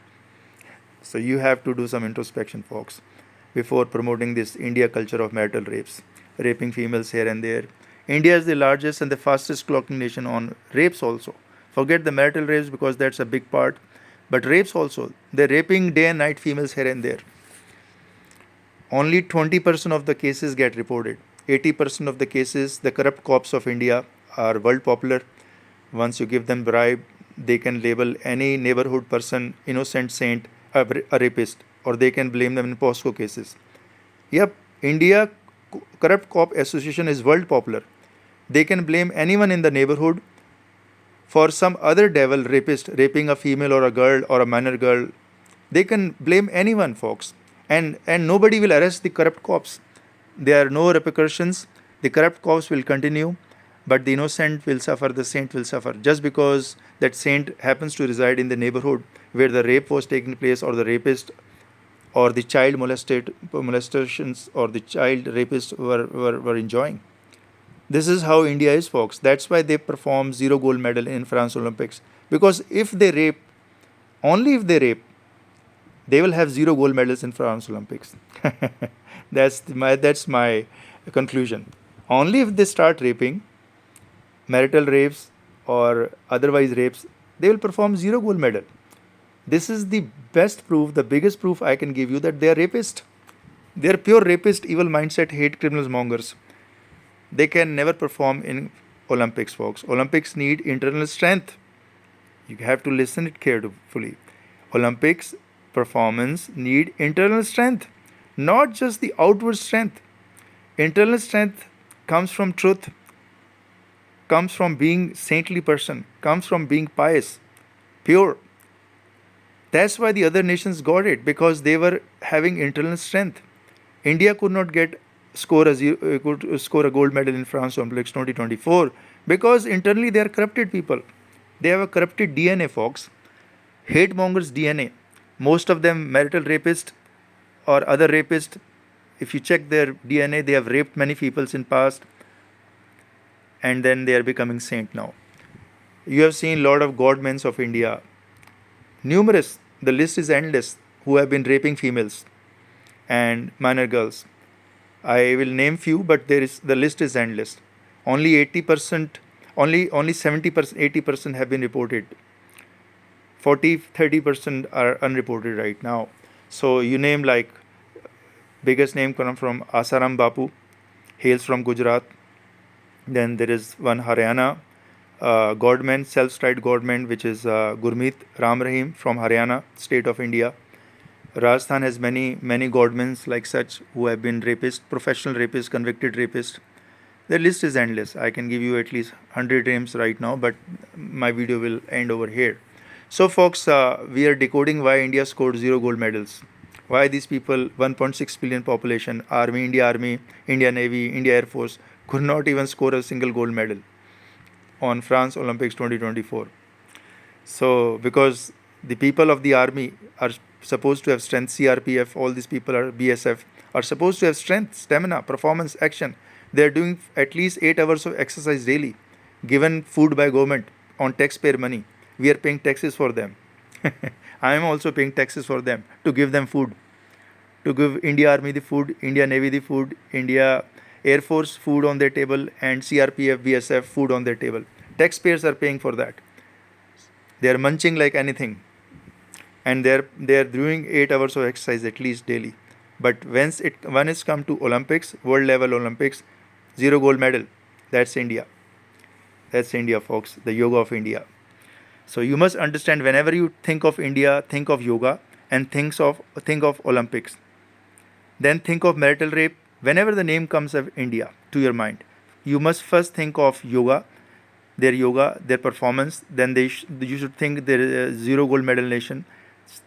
So you have to do some introspection, folks, before promoting this India culture of marital rapes, raping females here and there. India is the largest and the fastest clocking nation on rapes also. Forget the marital rapes, because that's a big part, but rapes also. They're raping day and night females here and there. Only 20% of the cases get reported. 80% of the cases, the corrupt cops of India are world popular. Once you give them bribe, they can label any neighborhood person, innocent saint, a rapist, or they can blame them in POSCO cases. Yep, India Corrupt Cop Association is world popular. They can blame anyone in the neighborhood for some other devil rapist raping a female or a girl or a minor girl. They can blame anyone, folks. And nobody will arrest the corrupt cops. There are no repercussions. The corrupt cops will continue, but the innocent will suffer, the saint will suffer, just because that saint happens to reside in the neighborhood where the rape was taking place, or the rapist or the child molestations or the child rapists were enjoying. This is how India is, folks. That's why they perform 0 gold medal in France Olympics. Because if they rape, only if they rape, they will have 0 gold medals in France Olympics. That's my conclusion. Only if they start raping, marital rapes or otherwise rapes, they will perform 0 gold medal. This is the best proof, the biggest proof I can give you that they are rapist. They are pure rapist, evil mindset, hate criminals mongers. They can never perform in Olympics, folks. Olympics need internal strength. You have to listen it carefully. Olympics performance need internal strength, not just the outward strength. Internal strength comes from truth, comes from being saintly person, comes from being pious, pure. That's why the other nations got it, because they were having internal strength. India could not score a gold medal in France Olympics 2024 because internally they are corrupted people. They have a corrupted DNA, folks. Hate mongers DNA. Most of them marital rapists, or other rapists, if you check their DNA, they have raped many people in past, and then they are becoming saint now. You have seen lot of godmen of India, numerous, the list is endless, who have been raping females and minor girls. I will name few, but there is the list is endless. Only 80%, only 70%, 80% have been reported. 30% are unreported right now. So you name like biggest name come from Asaram Bapu, hails from Gujarat. Then there is one Haryana godman, self-styled godman, which is Gurmeet Ram Rahim from Haryana, state of India. Rajasthan has many godmen like such who have been rapists, professional rapists, convicted rapists. The list is endless. I can give you at least 100 names right now, but my video will end over here. So, folks, we are decoding why India scored 0 gold medals. Why these people, 1.6 billion population, Army, India Navy, India Air Force, could not even score a single gold medal on France Olympics 2024. So, because the people of the army are supposed to have strength, CRPF, all these people are BSF, are supposed to have strength, stamina, performance, action. They are doing at least 8 hours of exercise daily, given food by government on taxpayer money. We are paying taxes for them. I am also paying taxes for them to give them food, to give India Army the food, India Navy the food, India Air Force food on their table, and CRPF, BSF food on their table. Taxpayers are paying for that. They are munching like anything, and they are doing 8 hours of exercise at least daily. But when it's come to Olympics, world level Olympics, 0 gold medal. That's India. That's India, folks. The yoga of India. So you must understand, whenever you think of India, think of yoga, and think of Olympics. Then think of marital rape. Whenever the name comes of India to your mind, you must first think of yoga, their performance. Then you should think they're a 0 gold medal nation.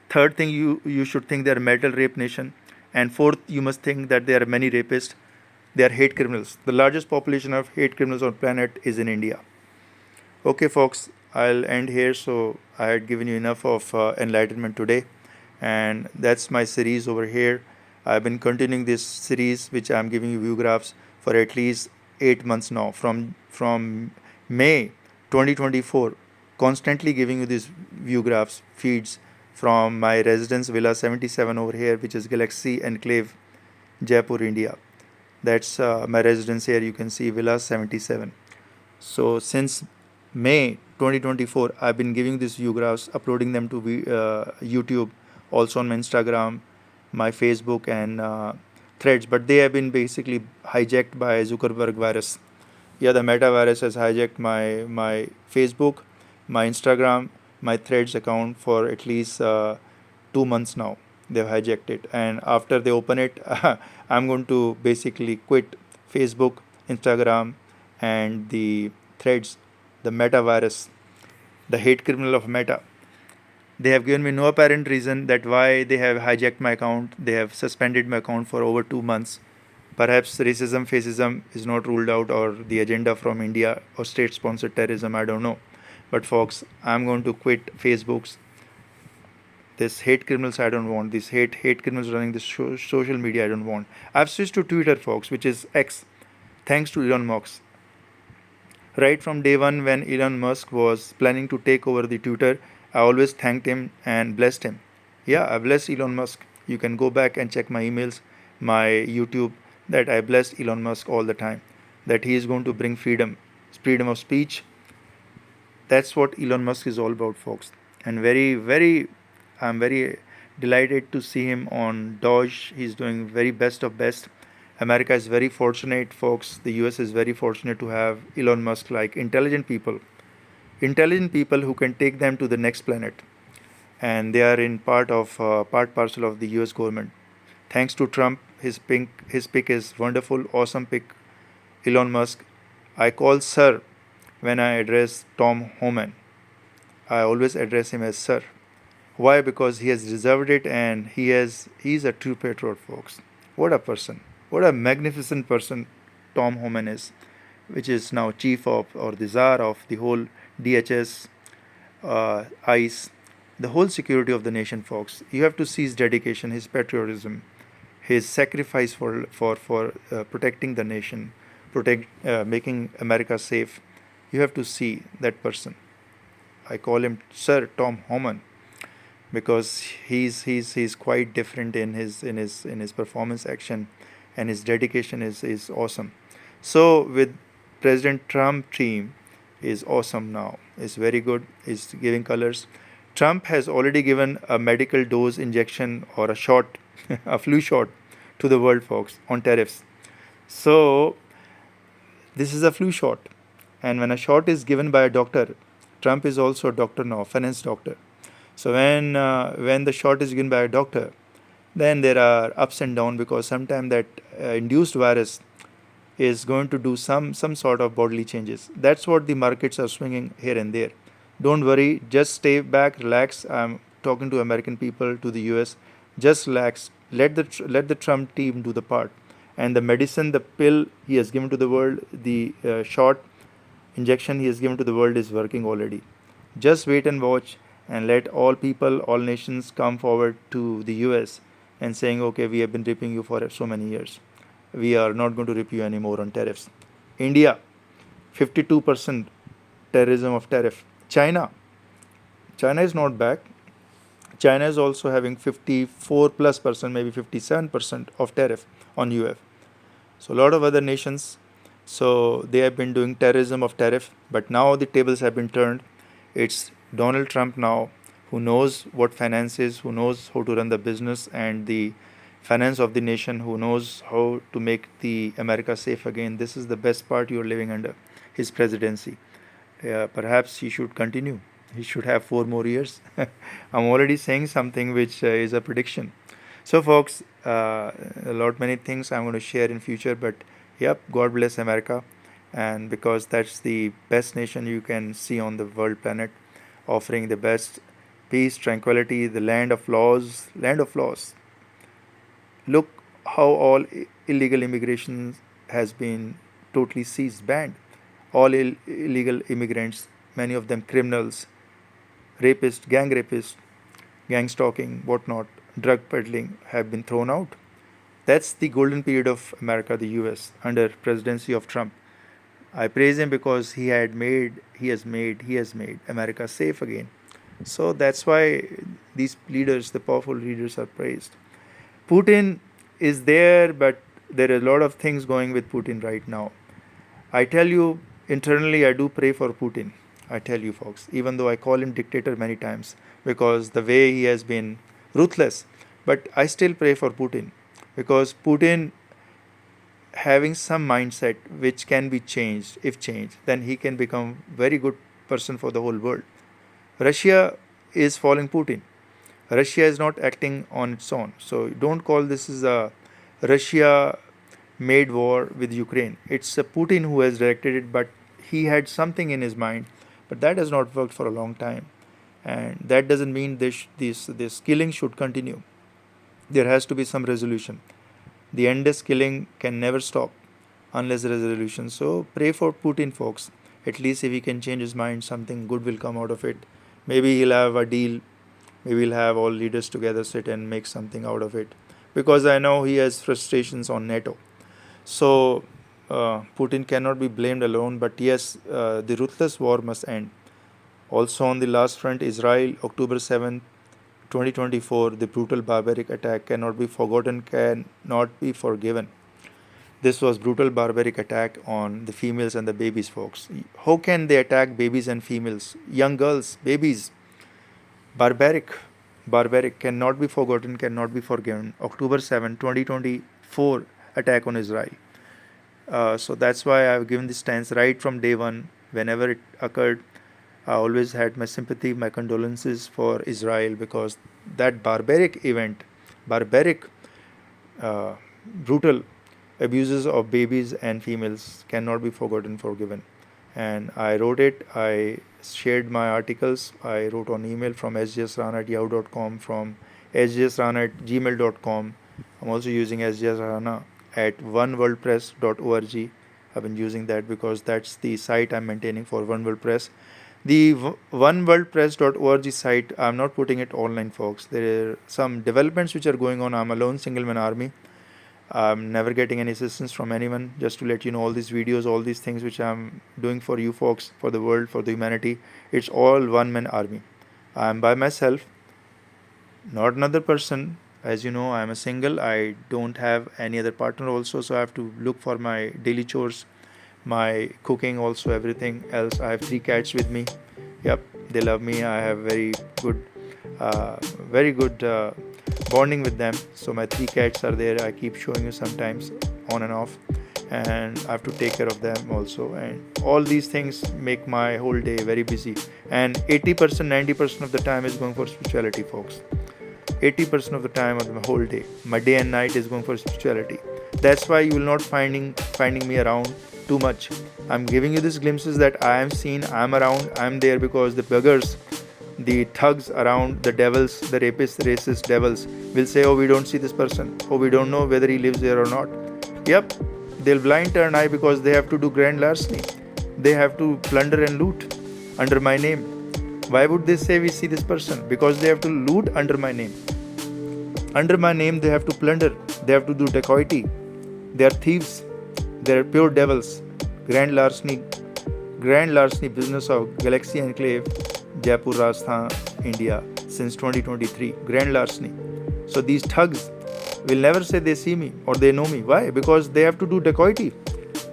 Third thing, you should think they're a marital rape nation. And fourth, you must think that there are many rapists. They are hate criminals. The largest population of hate criminals on planet is in India. Okay, folks, I'll end here. So I had given you enough of enlightenment today, and that's my series over here. I've been continuing this series, which I'm giving you view graphs for at least 8 months now, from May 2024, constantly giving you these view graphs feeds from my residence Villa 77 over here, which is Galaxy Enclave, Jaipur, India. That's my residence here. You can see Villa 77. So since May 2024, I've been giving these view graphs, uploading them to YouTube, also on my Instagram, my Facebook, and Threads. But they have been basically hijacked by Zuckerberg virus. Yeah, the Meta virus has hijacked my Facebook, my Instagram, my Threads account for at least 2 months now. They've hijacked it, and after they open it, I'm going to basically quit Facebook, Instagram, and the Threads. The Meta virus, the hate criminal of Meta. They have given me no apparent reason that why they have hijacked my account. They have suspended my account for over 2 months. Perhaps racism, fascism is not ruled out, or the agenda from India, or state-sponsored terrorism. I don't know. But folks, I'm going to quit Facebook's. This hate criminals I don't want. This hate criminals running this social media I don't want. I've switched to Twitter, folks, which is X, thanks to Elon Musk. Right from day one, when Elon Musk was planning to take over the Twitter, I always thanked him and blessed him. Yeah, I blessed Elon Musk. You can go back and check my emails, my YouTube, that I blessed Elon Musk all the time. That he is going to bring freedom of speech. That's what Elon Musk is all about, folks. And I'm very delighted to see him on Doge. He's doing very best of best. America is very fortunate, folks. The US is very fortunate to have Elon Musk like intelligent people who can take them to the next planet, and they are in part parcel of the US government. Thanks to Trump, his pick is wonderful, awesome pick. Elon Musk, I call sir when I address Tom Homan. I always address him as sir. Why? Because he has deserved it, and he's a true patriot, folks. What a person! What a magnificent person Tom Homan is, which is now chief of, or the czar of, the whole DHS, ICE, the whole security of the nation, folks. You have to see his dedication, his patriotism. his sacrifice for protecting the nation, making America safe. You have to see that person. I call him Sir Tom Homan because he's quite different in his performance action, and his dedication is awesome. So with President Trump team is awesome now. Is very good. Is giving colors. Trump has already given a medical dose injection or a shot, a flu shot to the world, folks, on tariffs. So this is a flu shot, and when a shot is given by a doctor, Trump is also a doctor now, finance doctor. So when the shot is given by a doctor, then there are ups and downs because sometimes that induced virus is going to do some sort of bodily changes. That's what the markets are swinging here and there. Don't worry, just stay back, relax. I'm talking to American people, to the US. Just relax. Let the Trump team do the part. And the medicine, the pill he has given to the world, the shot injection he has given to the world is working already. Just wait and watch, and let all people, all nations come forward to the US and saying, okay, we have been ripping you for so many years. We are not going to rip you anymore on tariffs. India, 52% terrorism of tariff. China is not back. China is also having 54 plus percent, maybe 57% of tariff on UF. So a lot of other nations, so they have been doing terrorism of tariff, but now the tables have been turned. It's Donald Trump now who knows what finance is, who knows how to run the business and the finance of the nation, who knows how to make the America safe again. This is the best part you're living under his presidency. Perhaps he should continue. He should have 4 more years. I'm already saying something which is a prediction. So, folks, a lot many things I'm going to share in future. But yep, God bless America, and because that's the best nation you can see on the world planet, offering the best peace, tranquility, the land of laws, land of laws. Look how all illegal immigration has been totally seized, banned. All illegal immigrants, many of them criminals, rapists, gang stalking, whatnot, drug peddling, have been thrown out. That's the golden period of America, the US, under presidency of Trump. I praise him because he has made America safe again. So that's why these leaders, the powerful leaders, are praised. Putin is there, but there are a lot of things going with Putin right now. I tell you, internally, I do pray for Putin. I tell you, folks, even though I call him dictator many times because the way he has been ruthless, but I still pray for Putin because Putin having some mindset which can be changed. If changed, then he can become very good person for the whole world. Russia is following Putin. Russia is not acting on its own. So don't call this as a Russia made war with Ukraine. It's a Putin who has directed it, but he had something in his mind. But that has not worked for a long time, and that doesn't mean this killing should continue. There has to be some resolution. The endless killing can never stop unless there is a resolution. So pray for Putin, folks. At least if he can change his mind, something good will come out of it. Maybe he'll have a deal. Maybe he'll have all leaders together sit and make something out of it. Because I know he has frustrations on NATO. So Putin cannot be blamed alone. But yes, the ruthless war must end. Also on the last front, Israel, October 7th, 2024, the brutal barbaric attack cannot be forgotten, cannot be forgiven. This was brutal barbaric attack on the females and the babies, folks. How can they attack babies and females, young girls, babies? Barbaric, cannot be forgotten, cannot be forgiven. October 7, 2024 attack on Israel. So that's why I've given this stance right from day one. Whenever it occurred, I always had my sympathy, my condolences for Israel because that barbaric event, barbaric, brutal abuses of babies and females cannot be forgotten, forgiven. And I wrote it, I shared my articles, I wrote on email from sjsrana at yahoo.com, from sjsrana at gmail.com. I'm also using sjsrana at oneworldpress.org. I've been using that because that's the site I'm maintaining for One World Press. The oneworldpress.org site, I'm not putting it online, folks. There are some developments which are going on. I'm a lone single man army. I'm never getting any assistance from anyone. Just to let you know, all these videos, all these things which I'm doing for you folks, for the world, for the humanity, it's all one-man army. I'm by myself, not another person. As you know, I'm a single. I don't have any other partner also, so I have to look for my daily chores, my cooking also, everything else. I have 3 cats with me. Yep, they love me. I have good uh, very good bonding with them. So my 3 cats are there. I keep showing you sometimes on and off, and I have to take care of them also. And all these things make my whole day very busy. And 80%, 90% of the time is going for spirituality, folks. 80% of the time of my whole day, my day and night is going for spirituality. That's why you will not finding me around too much. I'm giving you these glimpses that I am seen, I'm around, I'm there, because the beggars, the thugs around, the devils, the rapists, racist devils will say, oh, we don't see this person, oh, we don't know whether he lives there or not. Yep, they'll blind turn eye because they have to do grand larceny. They have to plunder and loot under my name. Why would they say we see this person? Because they have to loot under my name. Under my name, they have to plunder. They have to do dacoity. They are thieves. They are pure devils. Grand larceny business of Galaxy Enclave, Jaipur, Rajasthan, India, since 2023. Grand larceny. So these thugs will never say they see me or they know me. Why? Because they have to do dacoity.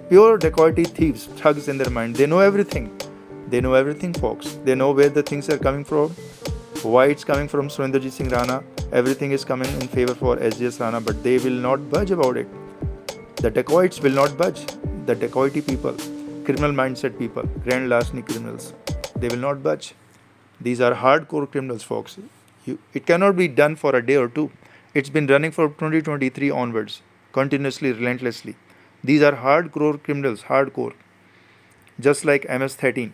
Pure dacoity, thieves, thugs in their mind. They know everything. They know everything, folks. They know where the things are coming from, why it's coming from Surinderjit Singh Rana. Everything is coming in favor for sjsrana, but they will not budge about it. The dacoits will not budge. The dacoity people, criminal mindset people, grand larceny criminals, they will not budge. These are hardcore criminals, folks. It cannot be done for a day or two. It's been running from 2023 onwards, continuously, relentlessly. These are hardcore criminals, hardcore. Just like MS-13.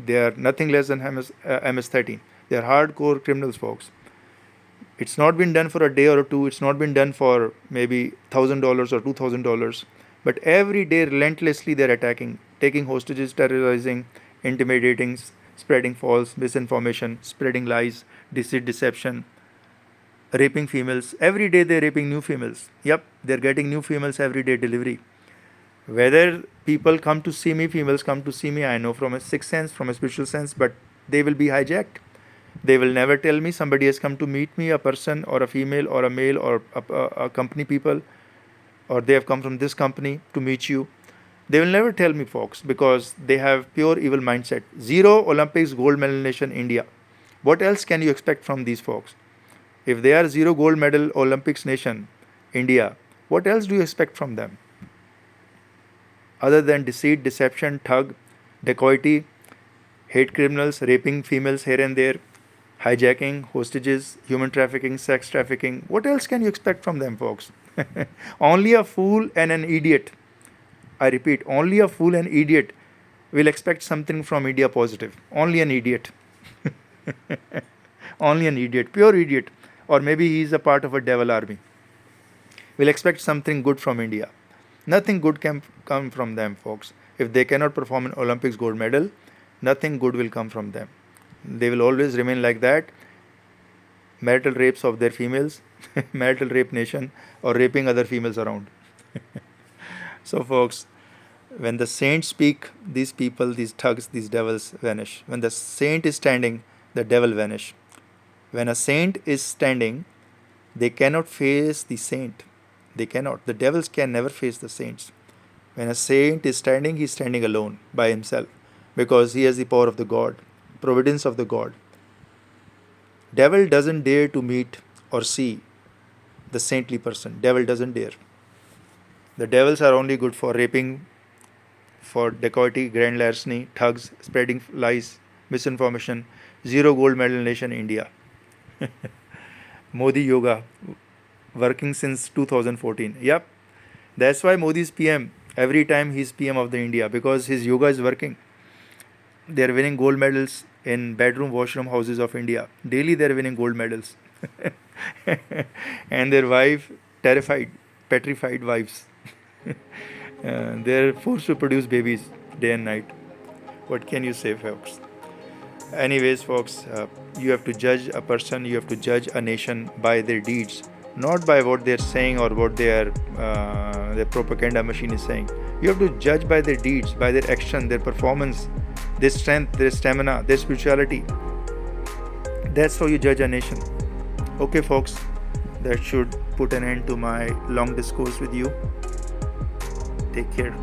They are nothing less than MS-13. They are hardcore criminals, folks. It's not been done for a day or two. It's not been done for maybe $1,000 or $2,000. But every day, relentlessly, they're attacking, taking hostages, terrorizing, intimidating, spreading false misinformation, spreading lies, deceit, deception, raping females. Every day, they're raping new females. Yep, they're getting new females every day delivery. Whether people come to see me, females come to see me, I know from a sixth sense, from a spiritual sense, but they will be hijacked. They will never tell me somebody has come to meet me, a person or a female or a male or a company people, or they have come from this company to meet you. They will never tell me, folks, because they have pure evil mindset. Zero Olympics gold medal nation, India. What else can you expect from these folks? If they are zero gold medal Olympics nation, India, what else do you expect from them? Other than deceit, deception, thug, dacoity, hate criminals, raping females here and there, hijacking, hostages, human trafficking, sex trafficking. What else can you expect from them, folks? Only a fool and an idiot, I repeat, only a fool and idiot will expect something from India positive. Only an idiot. Only an idiot, pure idiot. Or maybe he is a part of a devil army. Will expect something good from India. Nothing good can come from them, folks. If they cannot perform an Olympics gold medal, nothing good will come from them. They will always remain like that. Marital rapes of their females, marital rape nation, or raping other females around. So, folks, when the saints speak, these people, these thugs, these devils vanish. When the saint is standing, the devil vanish. When a saint is standing, they cannot face the saint. They cannot. The devils can never face the saints. When a saint is standing, he is standing alone by himself because he has the power of the God, providence of the God. Devil doesn't dare to meet or see the saintly person. Devil doesn't dare. The devils are only good for raping, for dacoity, grand larceny, thugs, spreading lies, misinformation. Zero gold medal nation, India. Modi Yoga, working since 2014. Yep, that's why Modi is PM. Every time he's PM of the India, because his yoga is working. They're winning gold medals in bedroom, washroom houses of India. Daily they're winning gold medals. And their wife, terrified, petrified wives. They're forced to produce babies day and night. What can you say, folks? Anyways, folks, you have to judge a person, you have to judge a nation by their deeds, not by what they're saying or what their propaganda machine is saying. You have to judge by their deeds, by their action, their performance, their strength, their stamina, their spirituality. That's how you judge a nation. Okay, folks, that should put an end to my long discourse with you. Take care.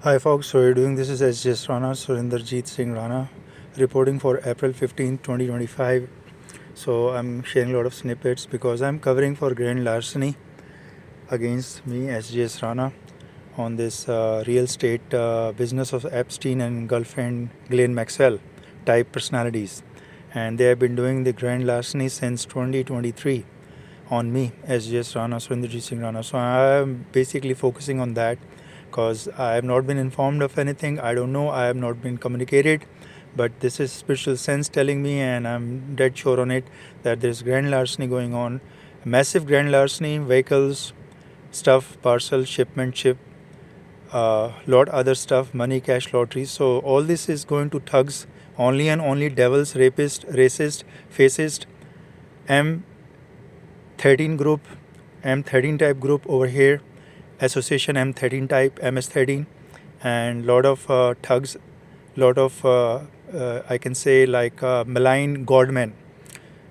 Hi folks, so you're doing this is sjsrana, Surinderjit Singh Rana, reporting for April 15, 2025. So I'm sharing a lot of snippets because I'm covering for grand larceny against me, sjsrana, on this real estate business of Epstein and girlfriend Ghislaine Maxwell type personalities. And they have been doing the grand larceny since 2023 on me, sjsrana, Surinderjit Singh Rana. So I'm basically focusing on that because I have not been informed of anything. I don't know. I have not been communicated. But this is spiritual sense telling me, and I'm dead sure on it, that there's grand larceny going on. Massive grand larceny, vehicles, stuff, parcel, ship, lot other stuff, money, cash, lotteries. So all this is going to thugs, only and only devils, rapist, racist, fascist, M13 group, M13 type group over here, association M13 type, MS13, and lot of thugs, lot of I can say like malign godmen.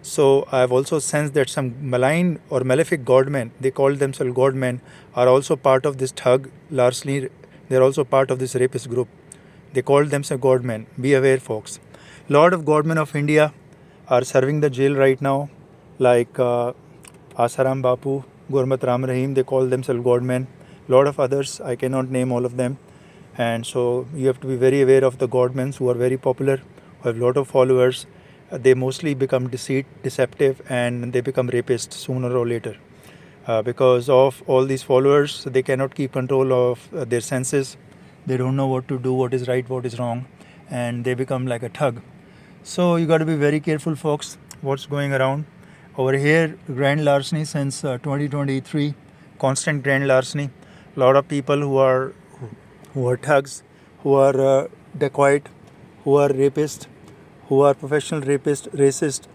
So I have also sensed that some malign or malefic godmen, they call themselves godmen, are also part of this thug, larceny. They're also part of this rapist group. They call themselves godmen. Be aware, folks. Lot of godmen of India are serving the jail right now, like Asaram Bapu, Gurmat Ram Rahim. They call themselves godmen. Lot of others, I cannot name all of them. And so you have to be very aware of the godmen who are very popular, who have a lot of followers. They mostly become deceptive, and they become rapists sooner or later. Because of all these followers, they cannot keep control of their senses. They don't know what to do, what is right, what is wrong, and they become like a thug. So you got to be very careful, folks, what's going around. Over here, grand larceny since 2023, constant grand larceny. A lot of people who are thugs, who are dacoit, who are rapists, who are professional rapists, racist,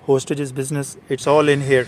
hostages business. It's all in here.